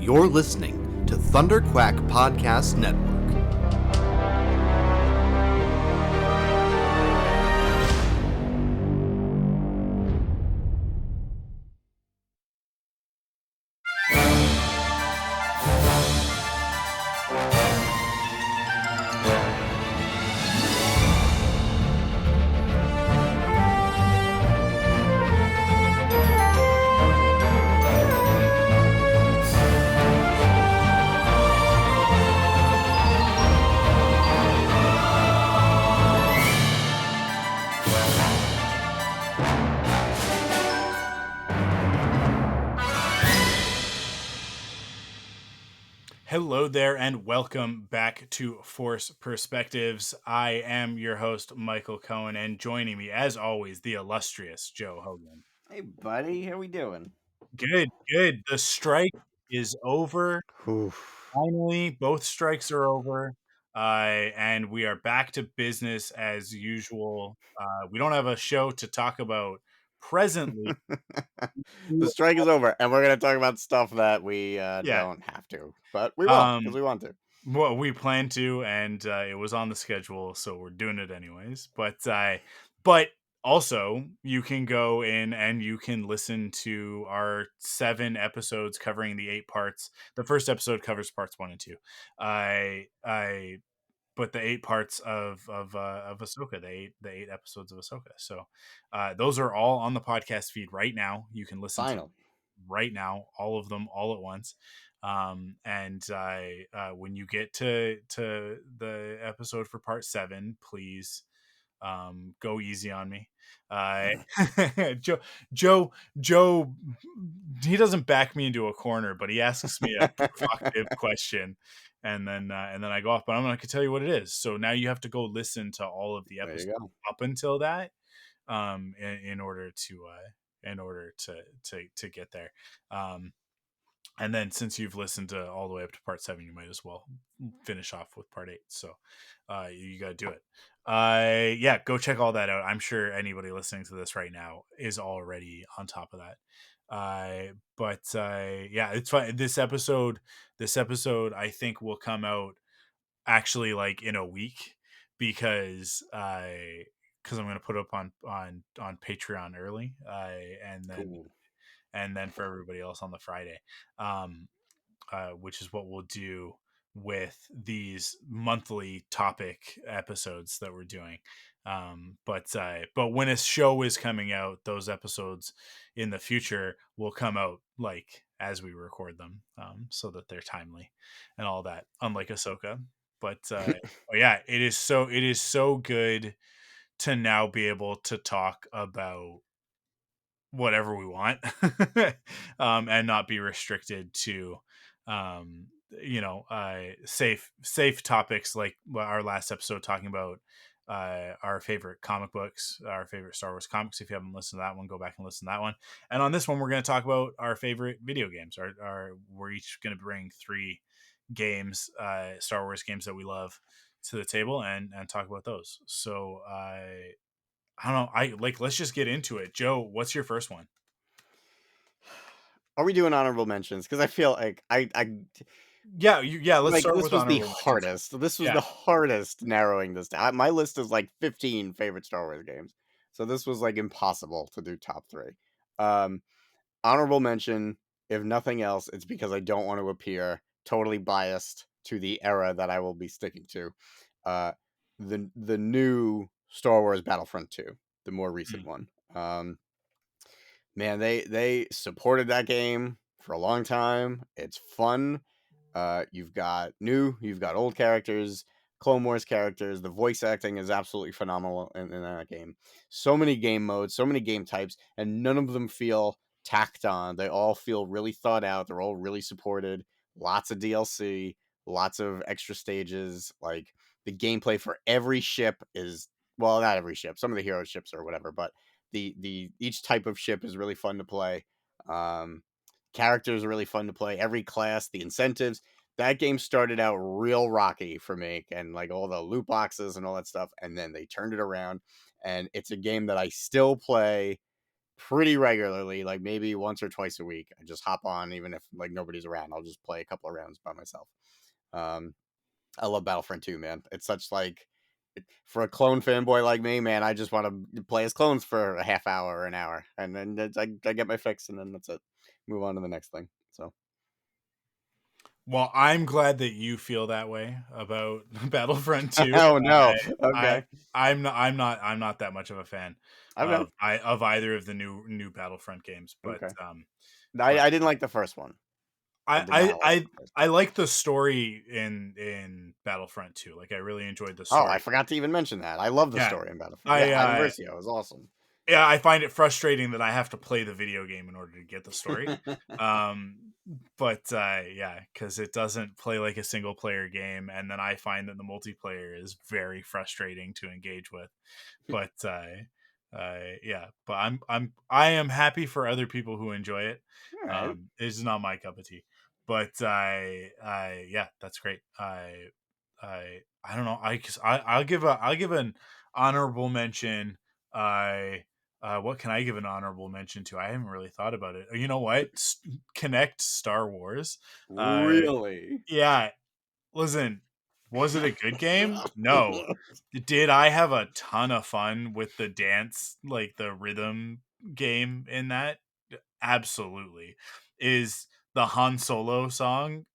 You're listening to Thunderquack Podcast Network. Hello there and welcome back to Force Perspectives. I am your host, Michael Cohen, and joining me, as always, the illustrious Joe Hogan. Hey, buddy, how we doing? Good. The strike is over. Oof. Finally, both strikes are over, and we are back to business as usual. We don't have a show to talk about presently. The strike is over, and we're going to talk about stuff that we Yeah. don't have to, but we will because we want to. Well, we planned to, and it was on the schedule, so we're doing it anyways. But also, you can go in and you can listen to our 7 episodes covering the 8 parts. The first episode covers parts 1 and 2. But the 8 parts of Ahsoka, the eight episodes of Ahsoka. So those are all on the podcast feed right now. You can listen to Finally. right now, all of them all at once. And when you get to the episode for part 7, please go easy on me. Joe, Joe, he doesn't back me into a corner, but he asks me a provocative question, and then I go off. But I'm not gonna tell you what it is. So now you have to go listen to all of the There episodes you go. up until that, in order to get there. And then since you've listened to all the way up to part 7, you might as well finish off with part 8. So you got to do it. Yeah, go check all that out. I'm sure anybody listening to this right now is already on top of that. But yeah, it's fun. This episode I think will come out actually like in a week because I'm going to put it up on Patreon early, Cool. and then for everybody else on the Friday, um, which is what we'll do with these monthly topic episodes that we're doing. But when a show is coming out, those episodes in the future will come out like as we record them, so that they're timely and all that. Unlike Ahsoka, but yeah, it is so good to now be able to talk about whatever we want, and not be restricted to um safe topics like our last episode talking about our favorite comic books, our favorite Star Wars comics. If you haven't listened to that one, go back and listen to that one. And on this one, we're going to talk about our favorite video games. We're each going to bring 3 games, Star Wars games that we love, to the table and talk about those. So I don't know. Let's just get into it. Joe, what's your first one? Are we doing honorable mentions? Because I feel like Let's start this with was the honorable mentions. hardest. This was Yeah. the hardest narrowing this down. My list is like 15 favorite Star Wars games, so this was like impossible to do top 3. Um, honorable mention, if nothing else, it's because I don't want to appear totally biased to the era that I will be sticking to. Uh, the new Star Wars Battlefront 2, the more recent Mm. one. Man, they supported that game for a long time. It's fun. You've got old characters, Clone Wars characters. The voice acting is absolutely phenomenal in that game. So many game modes, so many game types, and none of them feel tacked on. They all feel really thought out. They're all really supported. Lots of DLC, lots of extra stages. Like the gameplay for every ship is, well, not every ship. Some of the hero ships or whatever, but the each type of ship is really fun to play. Um, Characters are really fun to play. Every class, the incentives. That game started out real rocky for me, and like all the loot boxes and all that stuff, and then they turned it around, and it's a game that I still play pretty regularly, like maybe once or twice a week. I just hop on, even if like nobody's around. I'll just play a couple of rounds by myself. Um, I love Battlefront 2, man. It's such like for a clone fanboy like me, man. I just want to play as clones for a half hour or an hour, and then I get my fix, and then that's it. Move on to the next thing. So Well, I'm glad that you feel that way about Battlefront 2. oh no, I okay, I'm not that much of a fan okay, of either of the new Battlefront games, but okay. but I didn't like the first one. I I did I not like I the first I one. like the story in Battlefront 2. Like I really enjoyed the Oh, I story. forgot to even mention that. I love the Yeah. story in Battlefield. I Yeah, Ivan Versio is awesome. yeah, I find it frustrating that I have to play the video game in order to get the story. Um, but yeah, because it doesn't play like a single player game, and then I find that the multiplayer is very frustrating to engage with. But yeah, but I am happy for other people who enjoy it. All right. It's not my cup of tea, but I yeah, that's great. I don't know. I'll give an honorable mention. I what can I give an honorable mention to? I haven't really thought about it. You know what? Connect Star Wars. Uh, Really? yeah. Listen, was it a good game? No. Did I have a ton of fun with the dance, like the rhythm game in that? Absolutely. Is the Han Solo song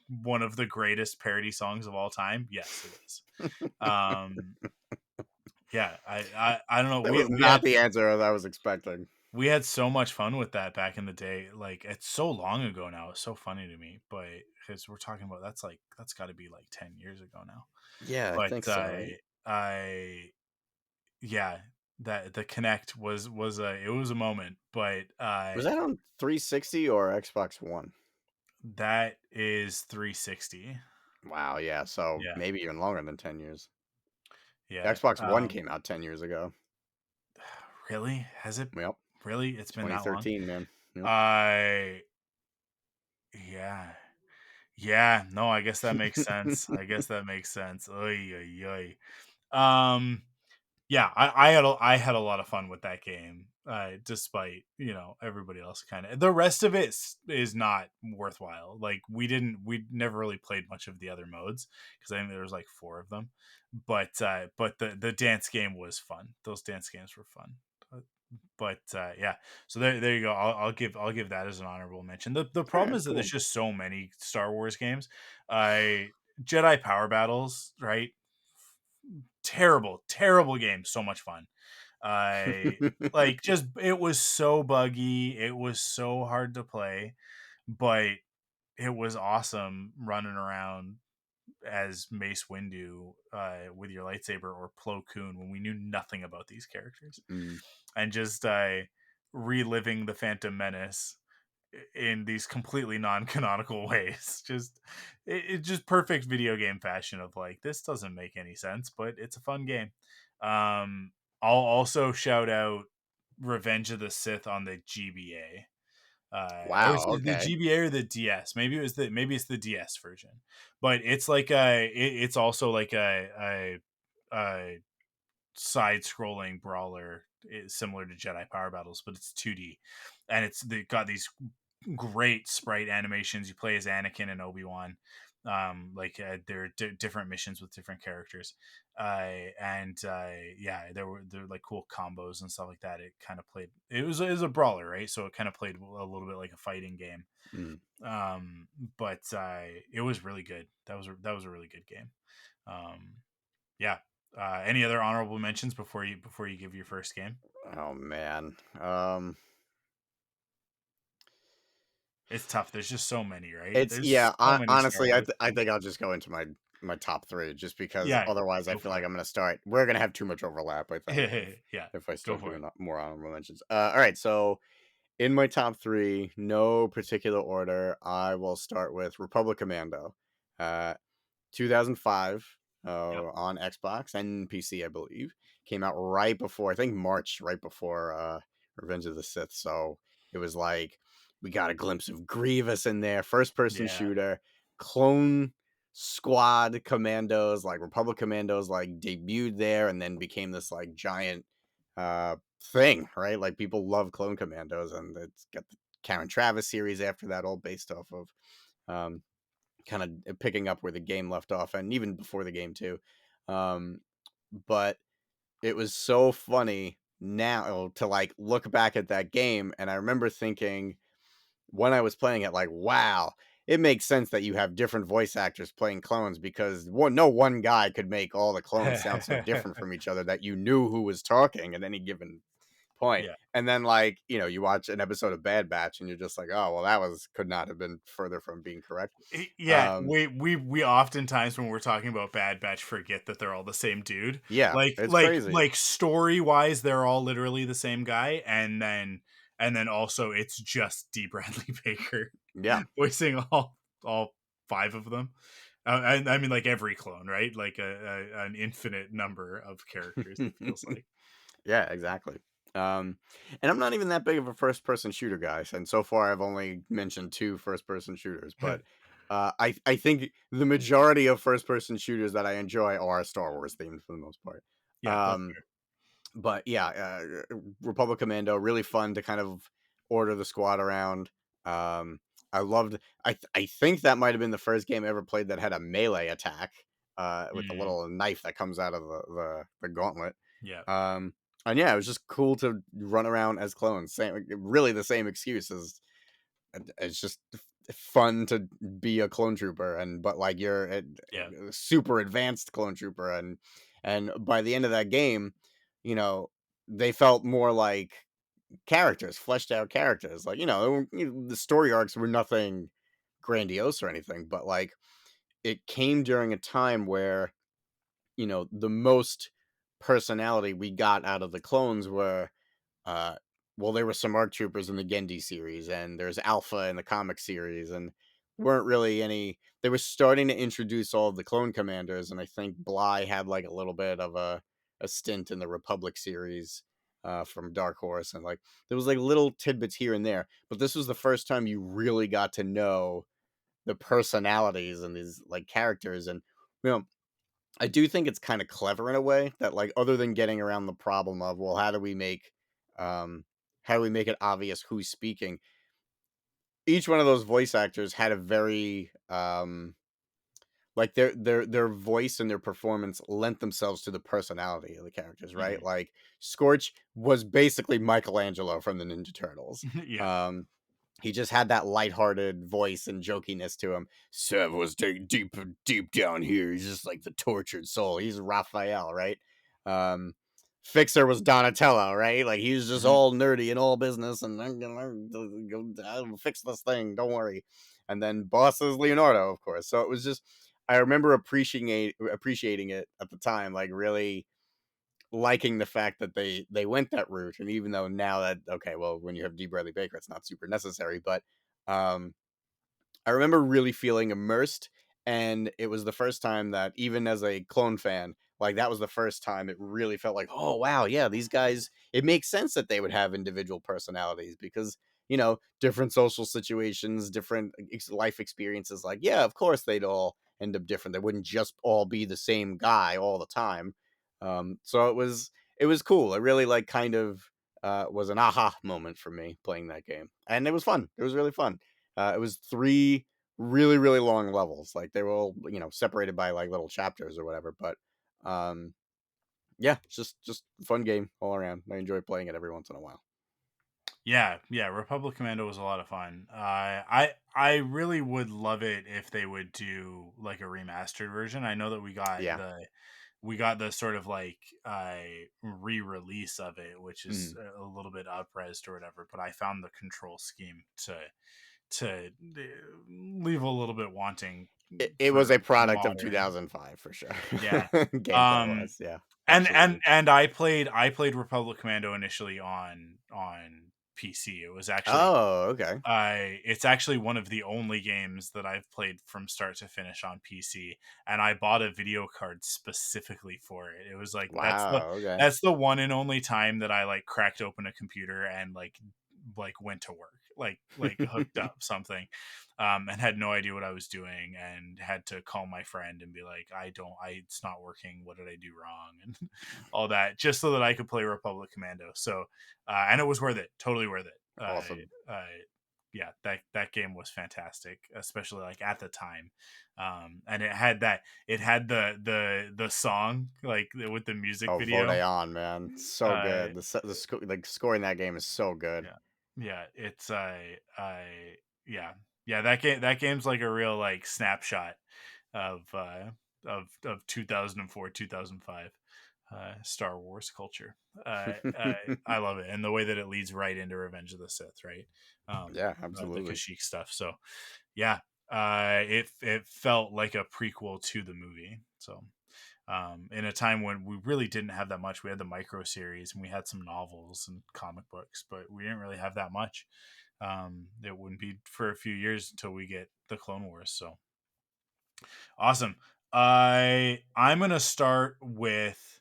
one of the greatest parody songs of all time? Yes, it is. Um, yeah, I don't know. That was We not had the answer as I was expecting. we had so much fun with that back in the day. Like it's so long ago now. It's so funny to me, but because we're talking about that's got to be like 10 years ago now. Yeah, I But think so, right? I yeah, that the Connect was a it was a moment, but Was that on 360 or Xbox One? that is 360. Wow, yeah, so Yeah, maybe even longer than 10 years. yeah. Xbox One came out 10 years ago. Really? Has it Yep, really? It's been that long? 2013, man. Yep. I yeah. Yeah, no, I guess that makes sense. I guess that makes sense. Oy, oy, oy. Um, yeah, I had a lot of fun with that game, despite everybody else kind of. The rest of it is not worthwhile. Like we never really played much of the other modes because I think there was like four of them, but the dance game was fun. Those dance games were fun. But yeah, so there you go. I'll give that as an honorable mention. The All problem right, is that cool. there's just so many Star Wars games. I Jedi Power Battles, right? Terrible game. So much fun. I like just it was so buggy. It was so hard to play, but it was awesome running around as Mace Windu with your lightsaber or Plo Koon when we knew nothing about these characters Mm. and just reliving the Phantom Menace in these completely non-canonical ways. It's just perfect video game fashion of like this doesn't make any sense, but it's a fun game. I'll also shout out Revenge of the Sith on the GBA. Or Wow, is the okay. GBA or the DS? Maybe it's the DS version, but it's like it's also like a side scrolling brawler similar to Jedi Power Battles, but it's 2D, and they got these great sprite animations. You play as Anakin and Obi-Wan. There are different missions with different characters, and yeah, there were like cool combos and stuff like that. It kind of played. It was a brawler, right? So it kind of played a little bit like a fighting game. Mm. But it was really good. That was a really good game. Yeah. Any other honorable mentions before you give your first game? Oh man. It's tough. There's just so many, right? It's There's yeah. so many Star Honestly, Wars I games. think I'll just go into my top three, just because Yeah, otherwise I go feel for like it. I'm gonna start. We're gonna have too much overlap. I think Yeah, if I go start for it. doing more honorable mentions. All right. So in my top three, no particular order, I will start with Republic Commando, 2005, Yep. on Xbox and PC, I believe. Came out right before, I think March, right before Revenge of the Sith. So it was like we got a glimpse of Grievous in there, first person Yeah. shooter, clone squad commandos, like Republic Commandos, like debuted there and then became this like giant thing, right? Like people love Clone Commandos, and it's got the Karen Travis series after that, all based off of um, kind of picking up where the game left off, and even before the game too. Um, but it was so funny now to like look back at that game, and I remember thinking when I was playing it, like, wow, it makes sense that you have different voice actors playing clones because no one guy could make all the clones sound so different from each other that you knew who was talking at any given point. Yeah. And then, like, you watch an episode of Bad Batch and you're just like, oh, well, that could not have been further from being correct. Yeah, Um, we oftentimes when we're talking about Bad Batch forget that they're all the same dude. yeah, Like it's like crazy. like story wise, they're all literally the same guy, and then also it's just D. Bradley Baker Yeah. voicing all five of them. I mean, like every clone, right? Like an infinite number of characters. It feels like. Yeah, exactly. And I'm not even that big of a first person shooter guy, and so far I've only mentioned two first person shooters, but I think the majority of first person shooters that I enjoy are Star Wars themed for the most part. Yeah, that's Um, but yeah, Republic Commando, really fun to kind of order the squad around. Um, I loved. I think that might have been the first game I ever played that had a melee attack fair. with the little knife that comes out of the gauntlet. Yeah. Um, and yeah, it was just cool to run around as clones. Same, really the same excuse as it's just fun to be a clone trooper, and but like you're Yeah. a super advanced clone trooper, and by the end of that game, you know, they felt more like characters, fleshed out characters. Like the story arcs were nothing grandiose or anything, but like it came during a time where the most personality we got out of the clones were uh well, there were some ARC troopers in the Gendy series, and there's Alpha in the comic series, and weren't really any. They were starting to introduce all of the clone commanders, and I think Bly had like a little bit of a stint in the Republic series from Dark Horse, and like there was like little tidbits here and there, but this was the first time you really got to know the personalities and these like characters, and you know I do think it's kind of clever in a way that, like, other than getting around the problem of, well, um how do we make it obvious who's speaking? Each one of those voice actors had a very like their voice and their performance lent themselves to the personality of the characters, right? Mhm. Like Scorch was basically Michelangelo from the Ninja Turtles. Yeah. Um he just had that lighthearted voice and jokiness to him. Sev was deep down here. He's just like the tortured soul. He's Raphael, right? Um, Fixer was Donatello, right? Like he was just Mhm. all nerdy and all business, and I'm gonna go I'll fix this thing. Don't worry. And then Boss is Leonardo, of course. So it was just I remember appreciating it at the time, like really liking the fact that they went that route. And even though now that okay, well, when you have D. Bradley Baker, it's not super necessary, but um I remember really feeling immersed, and it was the first time that even as a clone fan, like that was the first time it really felt like, oh wow, yeah, these guys. It makes sense that they would have individual personalities because different social situations, different life experiences. Like, yeah, of course they'd all end up different. They wouldn't just all be the same guy all the time. So it was cool. It really like kind of was an aha moment for me playing that game, and it was fun. It was really fun. It was three really, really long levels. Like they were all, separated by like little chapters or whatever. But um, yeah, it's just a fun game all around. I enjoy playing it every once in a while. Yeah. Republic Commando was a lot of fun. I really would love it if they would do like a remastered version. I know that Yeah. we got the sort of like re-release of it, which is Mm. a little bit upresed or whatever. But I found the control scheme to leave a little bit wanting It was for a product of modern. 2005 for sure. Yeah. Gameplay Um, wise, yeah, and absolutely. I played Republic Commando initially on PC. It was actually Oh, okay. it's actually one of the only games that I've played from start to finish on PC, and I bought a video card specifically for it. It was like Wow. Okay. that's the one and only time that I like cracked open a computer and like went to work. like hooked up something, and had no idea what I was doing, and had to call my friend and be like, it's not working. What did I do wrong? And all that, just so that I could play Republic Commando. So, and it was worth it. Totally worth it. Awesome. Yeah, that game was fantastic, especially like at the time. And it had the song like with the music Oh, Vote video. On, man, so Uh, good. Like score in that game is so good. yeah, it's yeah, yeah. That game's like a real like snapshot of 2004 2005 Star Wars culture. I love it, and the way that it leads right into Revenge of the Sith, right? Yeah, The absolutely. Kashyyyk stuff. So yeah, it felt like a prequel to the movie. So in a time when we really didn't have that much. We had the micro series and we had some novels and comic books, but we didn't really have that much. It wouldn't be for a few years until we get the Clone Wars. So awesome. I'm gonna start with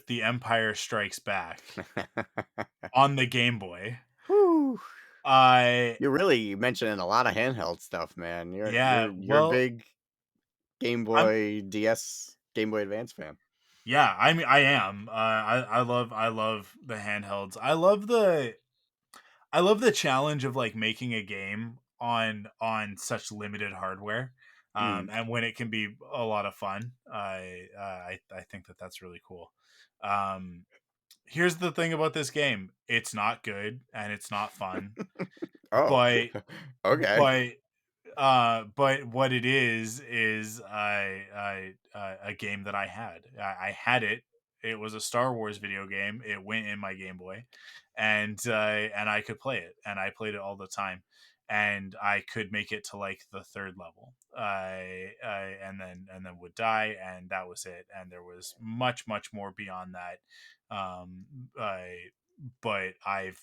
The Empire Strikes Back on the Game Boy. Whew. I You're mentioning a lot of handheld stuff, man. You're Yeah, you're you're a well, big Game I'm Boy DS, Game Boy Advance fan. yeah, I mean I am. I love the handhelds. I love the challenge of like making a game on such limited hardware, Mm. and when it can be a lot of fun. I think that that's really cool. Um, Here's the thing about this game: it's not good and it's not fun, Oh, but okay. but but what it is a game that I had. I had it. It was a Star Wars video game. It went in my Game Boy, and I could play it, and I played it all the time, and I could make it to like the third level. And then would die, and that was it. And there was much more beyond that. Um, I but I've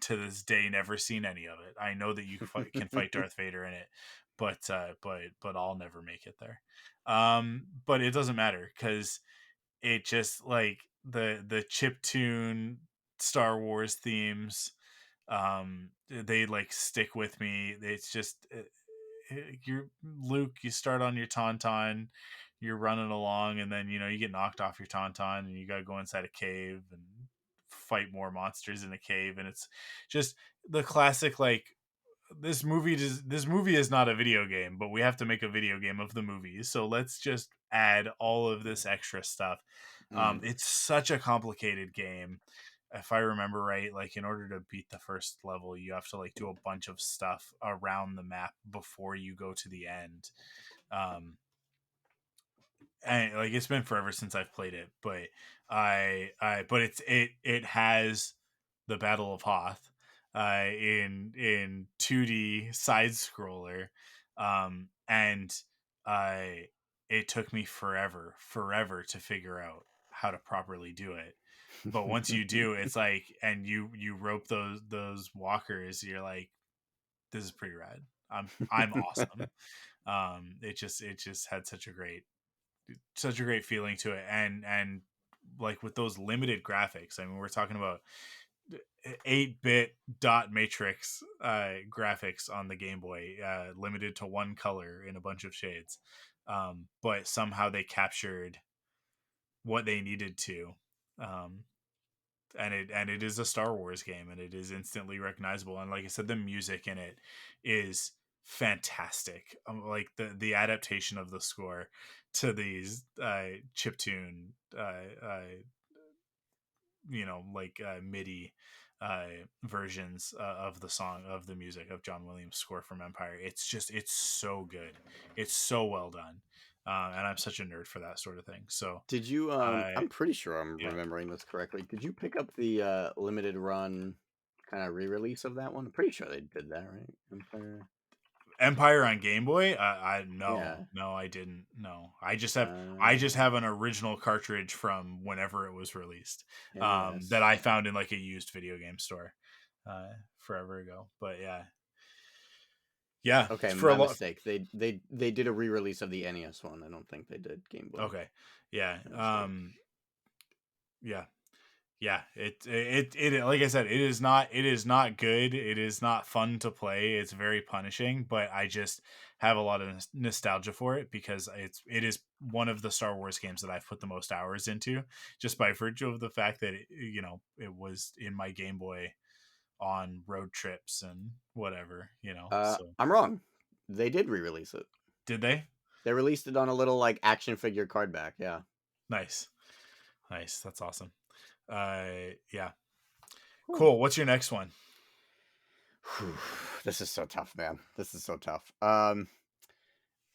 to this day never seen any of it. I know that you can fight Darth Vader in it, but I'll never make it there. But it doesn't matter because it just like the chip tune Star Wars themes. They like stick with me. It's just you're Luke. You start on your tauntaun, you're running along, and then you get knocked off your tauntaun, and you gotta go inside a cave and fight more monsters in a cave, and it's just the classic like this movie is not a video game, but we have to make a video game of the movie, so let's just add all of this extra stuff. Mm. It's such a complicated game. If I remember right, like in order to beat the first level, you have to like do a bunch of stuff around the map before you go to the end. Um, and like it's been forever since I've played it, but but it has the Battle of Hoth, in 2D side scroller, and I it took me forever to figure out how to properly do it. But once you do, it's like, and you rope those walkers, you're like, this is pretty rad. I'm awesome. It just had such a great feeling to it, and like with those limited graphics. I mean, we're talking about 8-bit dot matrix graphics on the Game Boy, limited to one color in a bunch of shades, but somehow they captured what they needed to. um, and it is a Star Wars game, and it is instantly recognizable. And like I said, the music in it is fantastic. Like the adaptation of the score to these chiptune, like MIDI versions of the song, of the music of John Williams' score from Empire. It's so good. It's so well done. And I'm such a nerd for that sort of thing. So Did you? I I'm pretty sure I'm yeah. remembering this correctly. Did you pick up the limited run kind of re-release of that one? I'm pretty sure they did that, right? Empire. Empire on Game Boy? I Yeah. no, I didn't. No, I just Uh, have an original cartridge from whenever it was released, that NES. I found in like a used video game store, forever ago. But yeah, yeah, Okay, for a my lot. mistake. They did a re-release of the NES one. I don't think they did Game Boy. Okay, yeah, My mistake. yeah. Yeah, it like I said, it is not good. It is not fun to play. It's very punishing, but I just have a lot of nostalgia for it because it is one of the Star Wars games that I've put the most hours into, just by virtue of the fact that it was in my Game Boy on road trips and whatever. So I'm wrong. They did re-release it. did they? They released it on a little like action figure card back. Yeah. Nice, nice. That's awesome. Yeah, Whew. cool. What's your next one? This is so tough, man. This is so tough.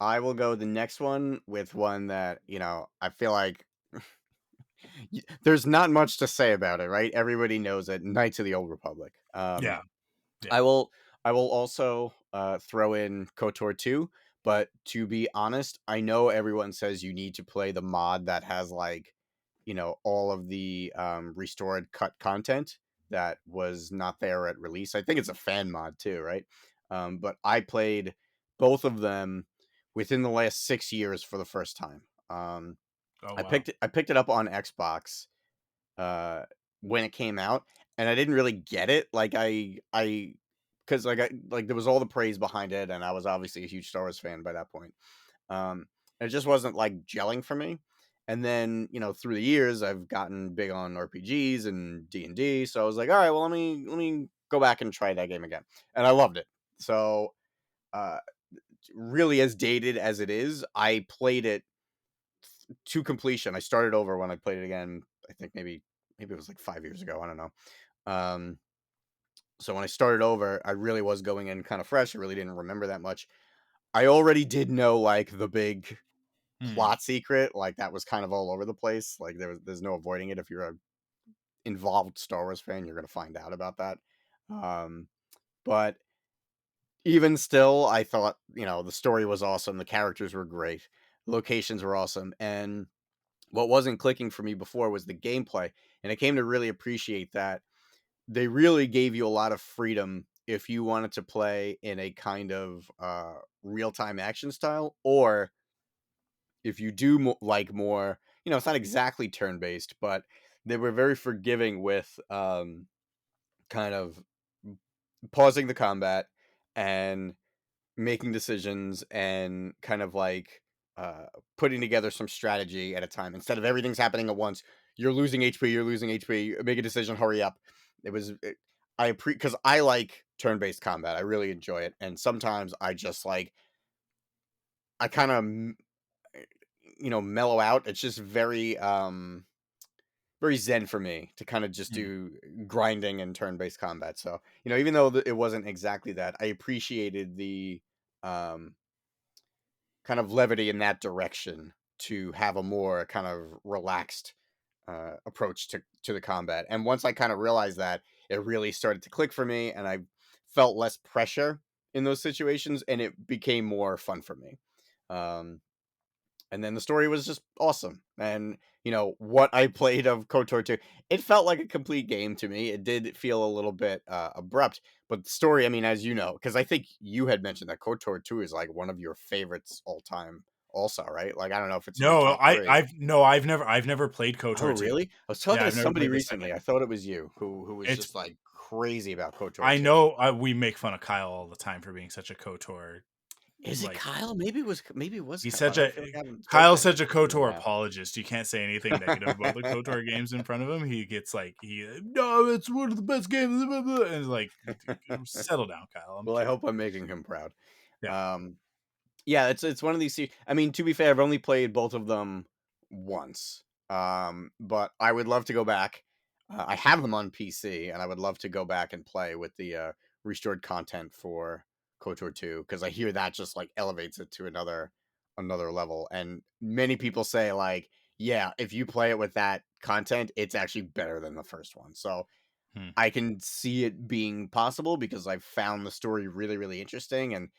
I will go the next one with one that, I feel like there's not much to say about it, right? Everybody knows it. Knights of the Old Republic. Yeah, yeah. I will also throw in KOTOR 2, but to be honest, I know everyone says you need to play the mod that has like, all of the restored cut content that was not there at release. I think it's a fan mod too, right? But I played both of them within the last 6 years for the first time. Oh I wow. picked it up on Xbox uh when it came out, and I didn't really get it. Like I because like there was all the praise behind it, and I was obviously a huge Star Wars fan by that point. Um it just wasn't like gelling for me. And then, through the years I've gotten big on RPGs and D&D, so I was like, all right, well, let me go back and try that game again. And I loved it. So, uh really, as dated as it is, I played it to completion. I started over when I played it again. I think maybe it was like 5 years ago. I don't know. Um, so when I started over, I really was going in kind of fresh. I really didn't remember that much. I already did know like the big Hmm. plot secret, like that was kind of all over the place. Like there's no avoiding it. If you're a involved Star Wars fan, you're gonna find out about that. Um, but even still, I thought the story was awesome. The characters were great. Locations were awesome, and what wasn't clicking for me before was the gameplay, and I came to really appreciate that they really gave you a lot of freedom if you wanted to play in a kind of real-time action style, or if you do like more, it's not exactly turn-based, but they were very forgiving with kind of pausing the combat and making decisions and kind of like putting together some strategy at a time instead of everything's happening at once. You're losing HP. You're losing HP. Make a decision. Hurry up. Because I like turn-based combat. I really enjoy it, and sometimes I just like I kind of mellow out. It's just very zen for me to kind of just Hmm. do grinding and turn-based combat. So even though it wasn't exactly that, I appreciated the um kind of levity in that direction to have a more kind of relaxed approach to the combat. And once I kind of realized that, it really started to click for me, and I felt less pressure in those situations, and it became more fun for me. Um, and then the story was just awesome. And what I played of KOTOR 2, it felt like a complete game to me. It did feel a little bit abrupt, but the story, I mean, as you know, because I think you had mentioned that KOTOR 2 is like one of your favorites all time also, right? Like I don't know if it's in your No, top I, 3. I've no, I've never played Oh, KOTOR 2. really? I was Yeah, talking to I've never somebody played the second. recently. I thought it was you who was It's just like crazy about KOTOR I 2. know we make fun of Kyle all the time for being such a KOTOR. Is it Like Kyle? Maybe it was he's Kyle. such I a feel like I haven't spoken to Kyle's him such a in a KOTOR while. apologist. You can't say anything negative about the KOTOR games in front of him. He gets like no, it's one of the best games. And it's like, settle down, Kyle. I'm Well, I kidding. hope I'm making him proud. Yeah. Um, yeah, it's one of these. I mean, to be fair, I've only played both of them once. But I would love to go back. I have them on PC, and I would love to go back and play with the restored content for KOTOR 2, because I hear that just like elevates it to another level. And many people say like, yeah, if you play it with that content, it's actually better than the first one. So Hmm. I can see it being possible because I've found the story really, really interesting, and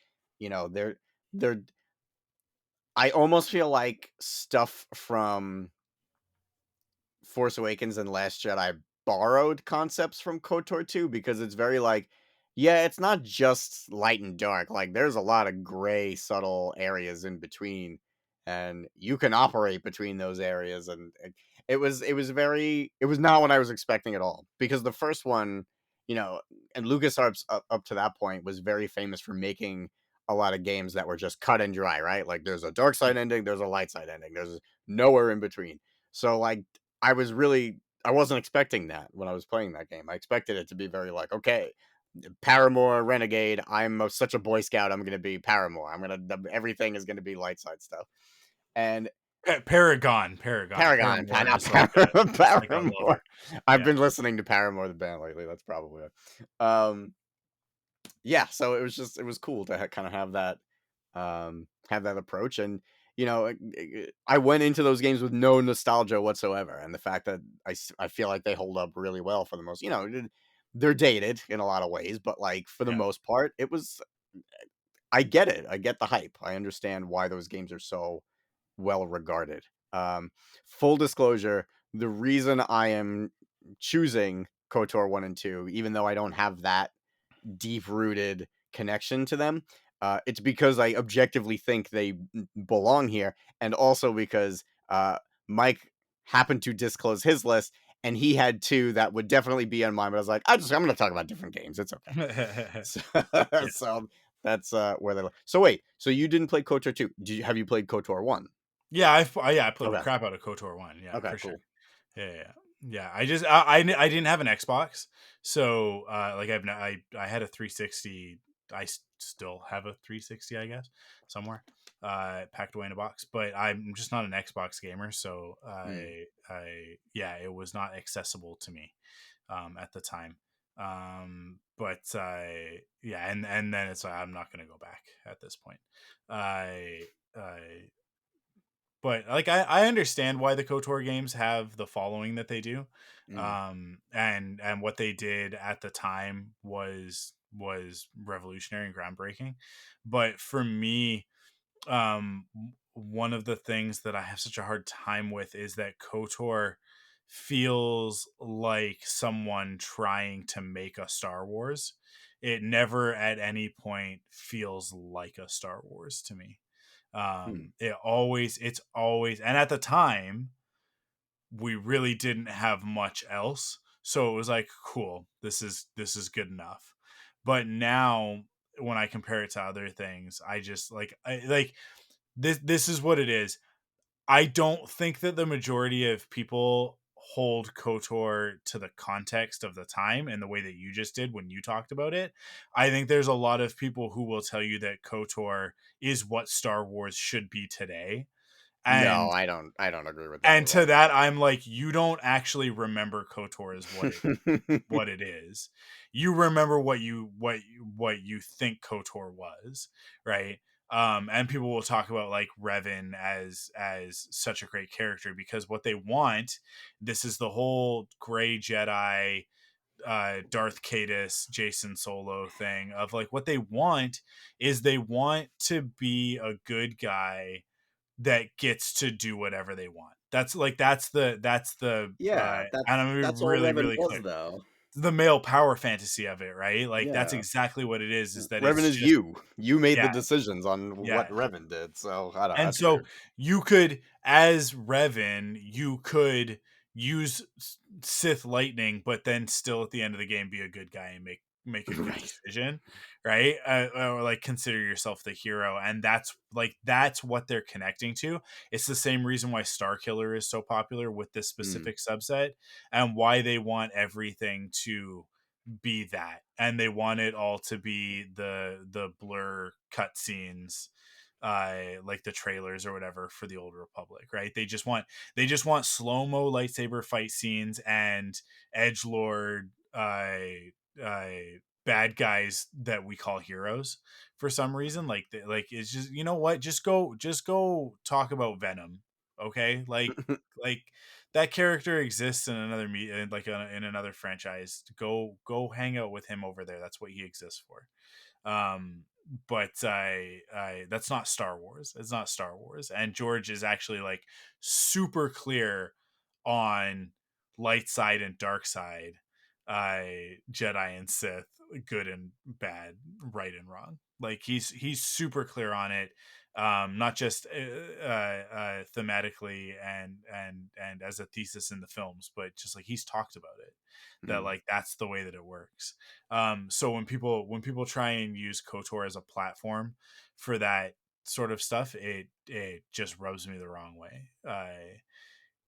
they're I almost feel like stuff from Force Awakens and Last Jedi borrowed concepts from KOTOR 2, because it's very like, yeah, it's not just light and dark. Like there's a lot of gray, subtle areas in between, and you can operate between those areas, and it was not what I was expecting at all, because the first one, you know, and LucasArts up to that point was very famous for making a lot of games that were just cut and dry, right? Like there's a dark side ending, there's a light side ending, there's nowhere in between. So like I wasn't expecting that when I was playing that game. I expected it to be very like, okay, Paramore Renegade, such a Boy Scout, I'm gonna be Paramore. Everything is gonna be light side stuff. And Paragon, Paragon, Paramore not is like it's like a Paramore. lover. I've Yeah. been listening to Paramore the band lately. That's probably it. Yeah, so it was cool to kind of have that approach. And you know, I went into those games with no nostalgia whatsoever, and the fact that I feel like they hold up really well for the most, you know, they're dated in a lot of ways, but like for the Yeah. most part, it was, I get it. I get the hype. I understand why those games are so well regarded. Full disclosure, the reason I am choosing KOTOR 1 and 2, even though I don't have that deep rooted connection to them, it's because I objectively think they belong here, and also because Mike happened to disclose his list, and he had two that would definitely be on mine. But I was like, I'm going to talk about different games. It's okay. So, Yeah. so that's where they. So wait, so you didn't play KOTOR 2? Have you played KOTOR 1? Yeah, I played the Okay. crap out of KOTOR 1. Yeah, Okay. for sure. Cool. Yeah. Yeah. I didn't have an Xbox, so like I had a 360. Still have a 360, I guess, somewhere, packed away in a box. But I'm just not an Xbox gamer, so Mm. yeah, it was not accessible to me, at the time. But yeah, and then it's like I'm not gonna go back at this point. I but like I understand why the KOTOR games have the following that they do. Mm. And what they did at the time was revolutionary and groundbreaking. But for me, one of the things that I have such a hard time with is that KOTOR feels like someone trying to make a Star Wars. It never at any point feels like a Star Wars to me. Mm. It's always, and at the time we really didn't have much else, so it was like, cool, this is good enough. But now when I compare it to other things, I just like this is what it is. I don't think that the majority of people hold KOTOR to the context of the time and the way that you just did when you talked about it. I think there's a lot of people who will tell you that KOTOR is what Star Wars should be today. No, And I don't agree with that and at to all. that I'm like, you don't actually remember KOTOR as what it is. You remember what you think KOTOR was, right? And people will talk about like Revan as such a great character because what they want, this is the whole gray Jedi, Darth Cadus, Jason Solo thing of like what they want is they want to be a good guy that gets to do whatever they want. That's the Yeah, and I'm gonna be that's all really, Revan really was, clear. though. The male power fantasy of it, right? Like that's Yeah, exactly what it is that Revan it's is just you. You made the yeah, decisions on yeah. what Revan did, so I don't. And That's so weird. you could, as Revan, you could use Sith lightning, but then still at the end of the game be a good guy and make a good Right. decision, right? Or like consider yourself the hero, and that's what they're connecting to. It's the same reason why Starkiller is so popular with this Mm. specific subset, and why they want everything to be that, and they want it all to be the blur cutscenes, like the trailers or whatever for the Old Republic, right? They just want slow mo lightsaber fight scenes and edge lord, uh bad guys that we call heroes for some reason. Like like it's just, you know what, just go talk about Venom, okay? Like that character exists in another like in another franchise. Go hang out with him over there. That's what he exists for. But I that's not Star Wars. It's not Star Wars. And George is actually like super clear on light side and dark side. Jedi and Sith, good and bad, right and wrong. Like he's super clear on it, not just thematically and as a thesis in the films, but just like he's talked about it, that Mm. like that's the way that it works. So when people try and use KOTOR as a platform for that sort of stuff, it just rubs me the wrong way.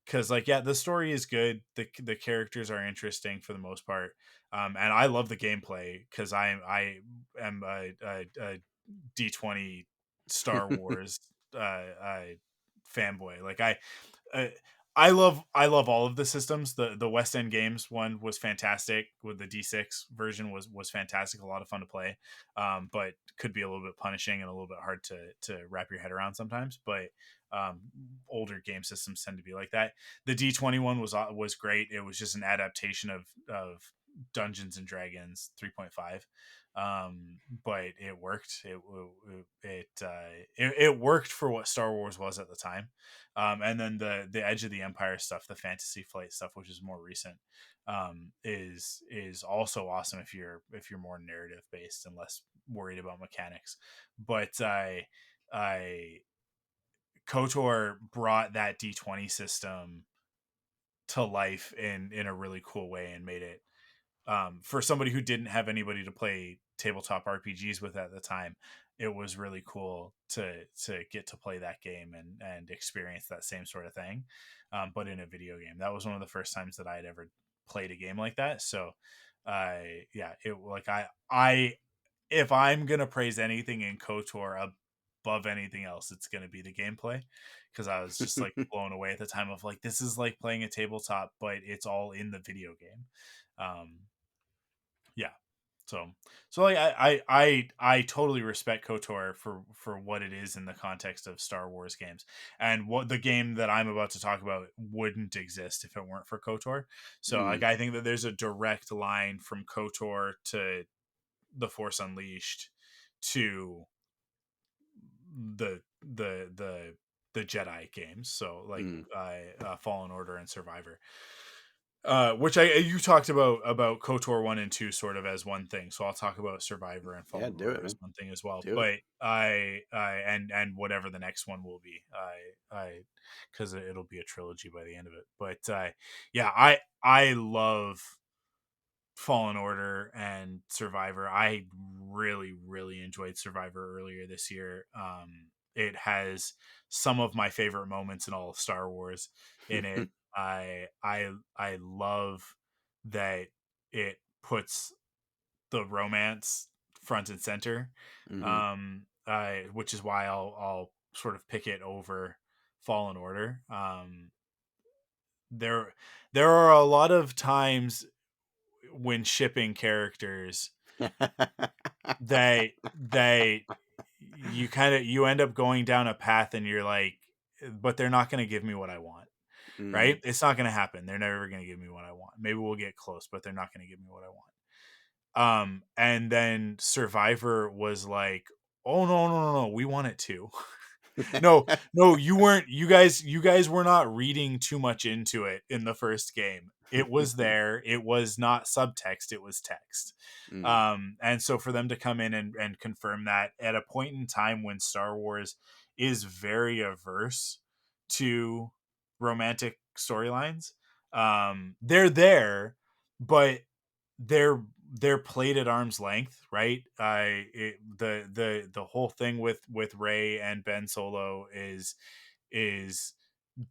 Because like yeah, the story is good, the characters are interesting for the most part, and I love the gameplay because I am a D20 Star Wars fanboy. Like uh, I love all of the systems. The West End Games one was fantastic. With the D6 version was fantastic, a lot of fun to play, but could be a little bit punishing and a little bit hard to wrap your head around sometimes. But older game systems tend to be like that. The D20 one was great. It was just an adaptation of Dungeons and Dragons 3.5, but it worked. It worked for what Star Wars was at the time. And then the Edge of the Empire stuff, the Fantasy Flight stuff, which is more recent, is also awesome if you're more narrative based and less worried about mechanics. But I KOTOR brought that D20 system to life in a really cool way and made it, for somebody who didn't have anybody to play tabletop RPGs with at the time, it was really cool to get to play that game and experience that same sort of thing, but in a video game. That was one of the first times that I had ever played a game like that. So, yeah, it like I if I'm gonna praise anything in KOTOR above anything else, it's gonna be the gameplay, because I was just like blown away at the time of like this is like playing a tabletop, but it's all in the video game. Um, yeah, so like I totally respect KOTOR for what it is in the context of Star Wars games, and what the game that I'm about to talk about wouldn't exist if it weren't for KOTOR. So like Mm. I think that there's a direct line from KOTOR to The Force Unleashed to the Jedi games. So like Mm. Fallen Order and Survivor. Which I you talked about KOTOR 1 and 2 sort of as one thing. So I'll talk about Survivor and Yeah, Fallen do it, Order as man. one thing as well. Do it. But I and whatever the next one will be. I because it'll be a trilogy by the end of it. But yeah, I love Fallen Order and Survivor. I really enjoyed Survivor earlier this year. It has some of my favorite moments in all of Star Wars in it. I love that it puts the romance front and center. Hmm. Which is why I'll sort of pick it over Fallen Order. There there are a lot of times when shipping characters they you kind of you end up going down a path and you're like, but they're not going to give me what I want, Mm. right? It's not going to happen. They're never going to give me what I want. Maybe we'll get close, but they're not going to give me what I want. And then Survivor was like, oh no, we want it too. No, you weren't. You guys were not reading too much into it in the first game. It was there. It was not subtext. It was text. Mm. And so for them to come in and confirm that at a point in time when Star Wars is very averse to romantic storylines, they're there, but they're played at arm's length, right? The whole thing with Ray and Ben Solo is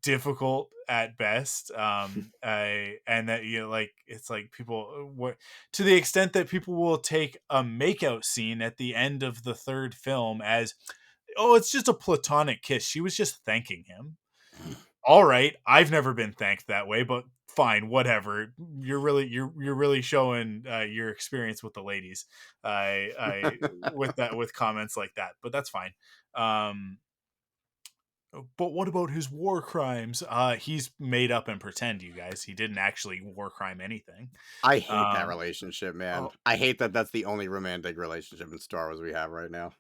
difficult at best. And that you know, like it's like people what to the extent that people will take a makeout scene at the end of the third film as, oh, it's just a platonic kiss. She was just thanking him. All right, I've never been thanked that way, but fine, whatever. You're really showing your experience with the ladies, I with that with comments like that, but that's fine. Um, but what about his war crimes? He's made up and pretend, you guys. He didn't actually war crime anything. I hate that Um, relationship, man. oh, I hate that that's the only romantic relationship in Star Wars we have right now.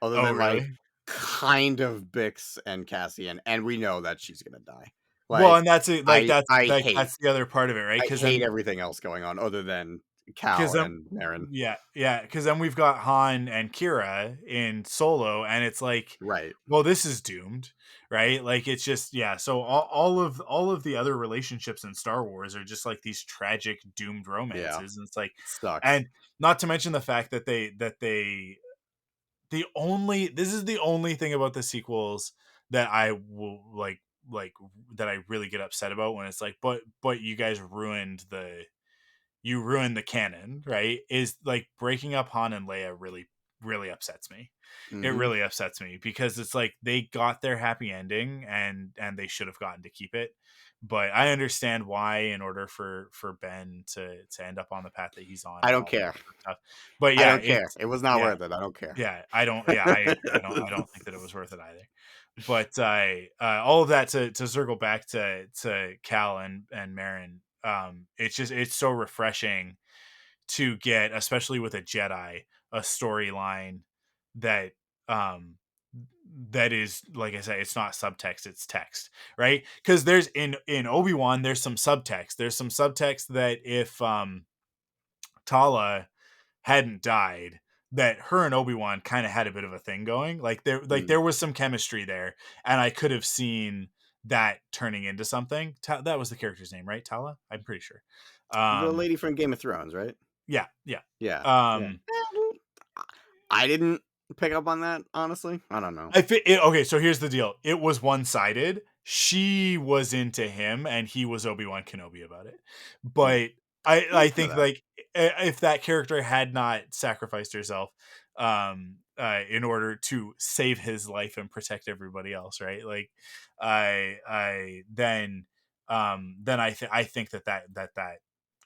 Other oh, than like really? kind of Bix and Cassian, and we know that she's gonna die. Well, Like, and that's it. Like I that's I like hate that's the other part of it, right? I Because hate then everything else going on other than because Cal then and Marin. yeah, because then we've got Han and Kira in Solo, and it's like, Right. well, this is doomed, right? Like it's just yeah. So all of the other relationships in Star Wars are just like these tragic doomed Yeah. romances, and it's like, Sucks. and not to mention the fact that they the only this is the only thing about the sequels that I will like that I really get upset about when it's like, but you guys ruined the canon, right? Is like breaking up Han and Leia really upsets me. It Mhm. really upsets me because it's like they got their happy ending and they should have gotten to keep it. But I understand why in order for Ben to end up on the path that he's on I and don't all that care. stuff. But I yeah, don't care. it's It was not yeah, worth it. I don't care. yeah, I don't think that it was worth it either. But I all of that to circle back to Cal and Marin, it's so refreshing to get, especially with a Jedi, a storyline that um that is, like I said, it's not subtext, it's text, right? Because there's in Obi-Wan there's some subtext. There's some subtext that if Tala hadn't died, that her and Obi-Wan kind of had a bit of a thing going. Mm. There was some chemistry there, and I could have seen that turning into something. That was the character's name, right? Tala? I'm pretty sure. The Um lady from Game of Thrones, right? yeah, yeah. Yeah. Yeah. Um I didn't pick up on that, honestly. I don't know. okay, so here's the deal. It was one-sided. She was into him and he was Obi-Wan Kenobi about it. Mm. But I There's some of think that. like if that character had not sacrificed herself in order to save his life and protect everybody else, right? Like I then I think that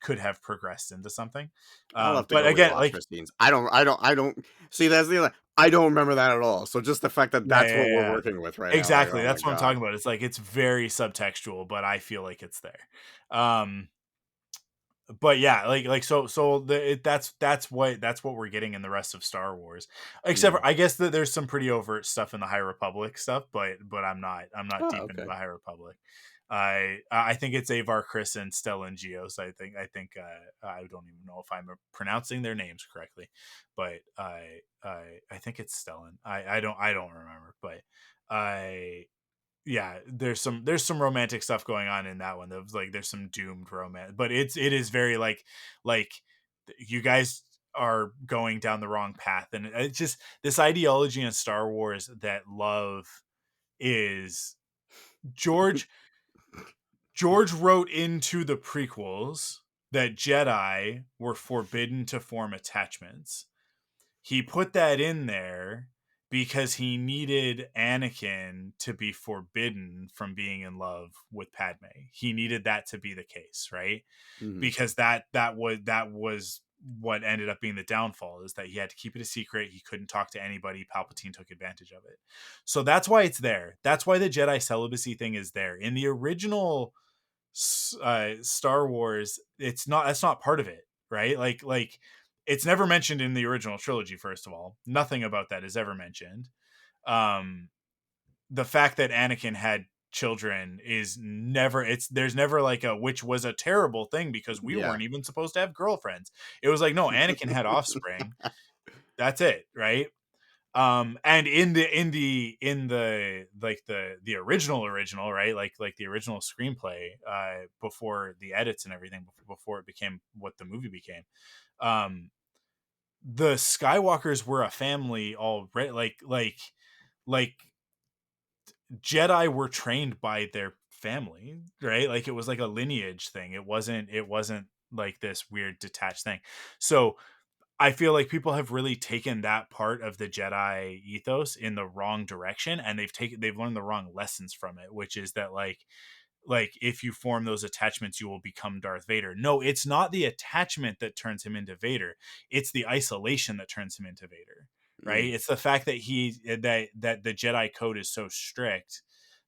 could have progressed into something. I'll have to But go again, rewatch like Christine's. I don't see that's the other I don't remember that at all. So just the fact that yeah, that's yeah, what we're yeah. working with right now, like, Exactly. oh my That's what I'm god. talking about. It's like it's very subtextual, but I feel like it's there. Um but yeah, that's what we're getting in the rest of Star Wars. Except Mm. for I guess that there's some pretty overt stuff in the High Republic stuff, but I'm not Oh, deep into okay. the High Republic. I think it's Avar, Chris, and Stellan Geos. I think I don't even know if I'm pronouncing their names correctly, but I think it's Stellan. I don't remember, but I yeah, there's some romantic stuff going on in that one. There's some doomed romance, but it is very like you guys are going down the wrong path, and it's just this ideology in Star Wars that love is George George wrote into the prequels that Jedi were forbidden to form attachments. He put that in there because he needed Anakin to be forbidden from being in love with Padme. He needed that to be the case, right? Mhm. Because that was what ended up being the downfall, is that he had to keep it a secret. He couldn't talk to anybody. Palpatine took advantage of it. So that's why it's there. That's why the Jedi celibacy thing is there. In the original Star Wars, that's not part of it, right? Like it's never mentioned in the original trilogy. First of all, nothing about that is ever mentioned. Um, the fact that Anakin had children is never there's never like a which was a terrible thing because we Yeah. weren't even supposed to have girlfriends. It was like no, Anakin had offspring. That's it, right? And in the like the original, right, like the original screenplay, before the edits and everything, before it became what the movie became, um the Skywalkers were a family already. Like Jedi were trained by their family, right? Like it was like a lineage thing. It wasn't like this weird detached thing. So I feel like people have really taken that part of the Jedi ethos in the wrong direction, and they've learned the wrong lessons from it, which is that like if you form those attachments you will become Darth Vader. No, it's not the attachment that turns him into Vader. It's the isolation that turns him into Vader. Right? Mm. It's the fact that that the Jedi code is so strict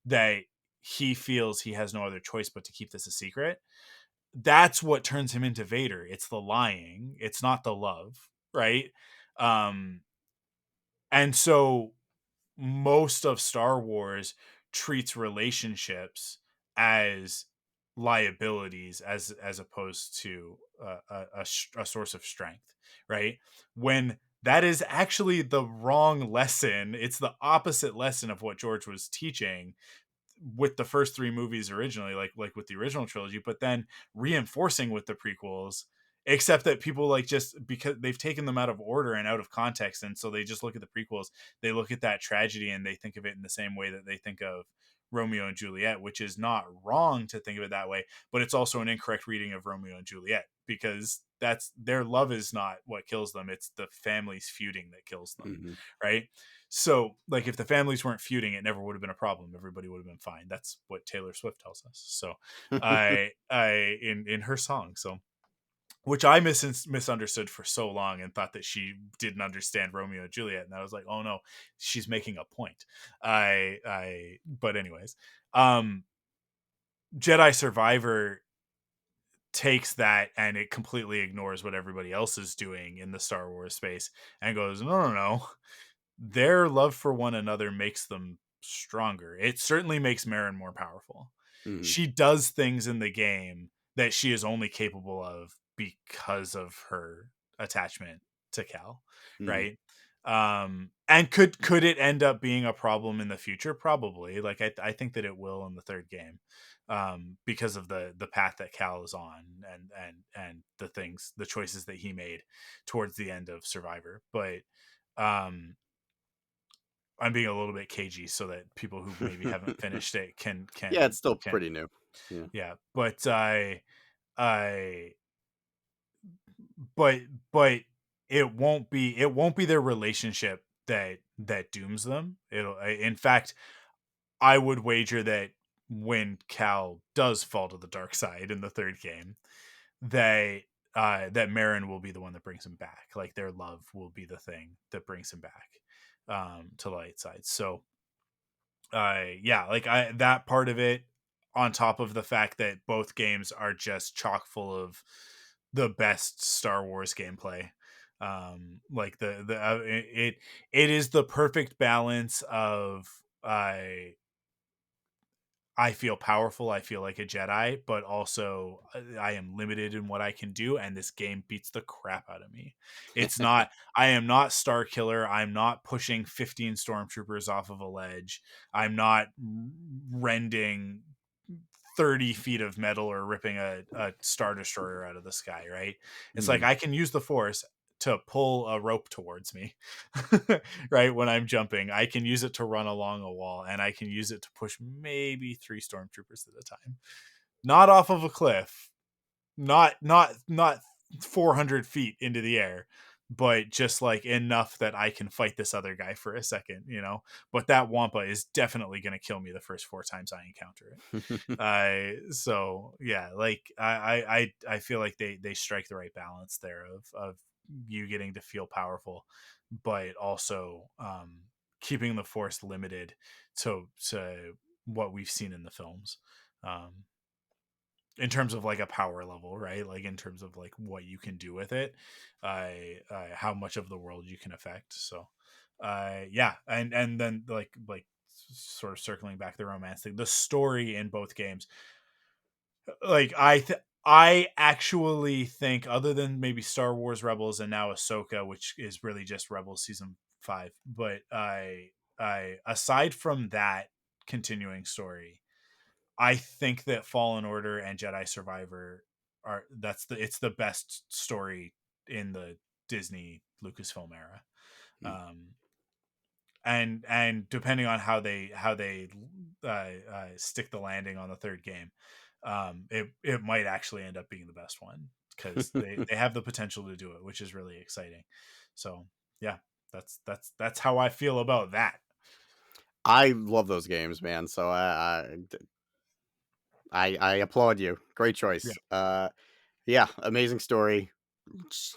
that he feels he has no other choice but to keep this a secret. That's what turns him into Vader. It's the lying. It's not the love, right? Um and so most of Star Wars treats relationships as liabilities as opposed to a source of strength, right? When that is actually the wrong lesson. It's the opposite lesson of what George was teaching with the first three movies originally, like with the original trilogy, but then reinforcing with the prequels, except that people like just because they've taken them out of order and out of context, and so they just look at the prequels, they look at that tragedy and they think of it in the same way that they think of Romeo and Juliet, which is not wrong to think of it that way, but it's also an incorrect reading of Romeo and Juliet, because that's their love is not what kills them, it's the families feuding that kills them, Mhm. right? So, like, if the families weren't feuding, it never would have been a problem. Everybody would have been fine. That's what Taylor Swift tells us. So, I in her song. So, which I misunderstood for so long and thought that she didn't understand Romeo and Juliet, and I was like, oh no, she's making a point. But anyways, um, Jedi Survivor takes that and it completely ignores what everybody else is doing in the Star Wars space and goes, no, their love for one another makes them stronger. It certainly makes Marin more powerful. Mhm. She does things in the game that she is only capable of because of her attachment to Cal, Mhm. right? And could it end up being a problem in the future? Probably. Like I think that it will in the third game, because of the path that Cal is on, and the choices that he made towards the end of Survivor. But um I'm being a little bit cagey so that people who maybe haven't finished it Yeah, it's still can pretty new. Yeah. yeah. But I but but it won't be their relationship that dooms them. In fact, I would wager that when Cal does fall to the dark side in the third game, they that Marin will be the one that brings him back. Like their love will be the thing that brings him back to the light side. So yeah, like I that part of it, on top of the fact that both games are just chock full of the best Star Wars gameplay. Like it is the perfect balance of I feel powerful, I feel like a Jedi, but also I am limited in what I can do, and this game beats the crap out of me. It's not, I am not Star Killer. I'm not pushing 15 stormtroopers off of a ledge. I'm not rending 30 feet of metal or ripping a Star Destroyer out of the sky, right? It's like Mhm. I can use the Force to pull a rope towards me, right? When I'm jumping, I can use it to run along a wall, and I can use it to push maybe 3 stormtroopers at a time, not off of a cliff, not 400 feet into the air, but just like enough that I can fight this other guy for a second, but that Wampa is definitely going to kill me the first 4 times I encounter it. So yeah, like I feel like they strike the right balance there of you getting to feel powerful, but also keeping the Force limited to what we've seen in the films, um in terms of like a power level, right? Like in terms of like what you can do with it, how much of the world you can affect. So yeah, and then like sort of circling back the romance thing, the story in both games, like I actually think, other than maybe Star Wars Rebels and now Ahsoka, which is really just Rebels season 5, but I aside from that continuing story, I think that Fallen Order and Jedi Survivor it's the best story in the Disney Lucasfilm era. Um, and depending on how they stick the landing on the third game, it might actually end up being the best one, because they have the potential to do it, which is really exciting. So yeah, that's how I feel about that. I love those games, man. So I applaud you. Great Yeah, choice. Yeah, amazing story.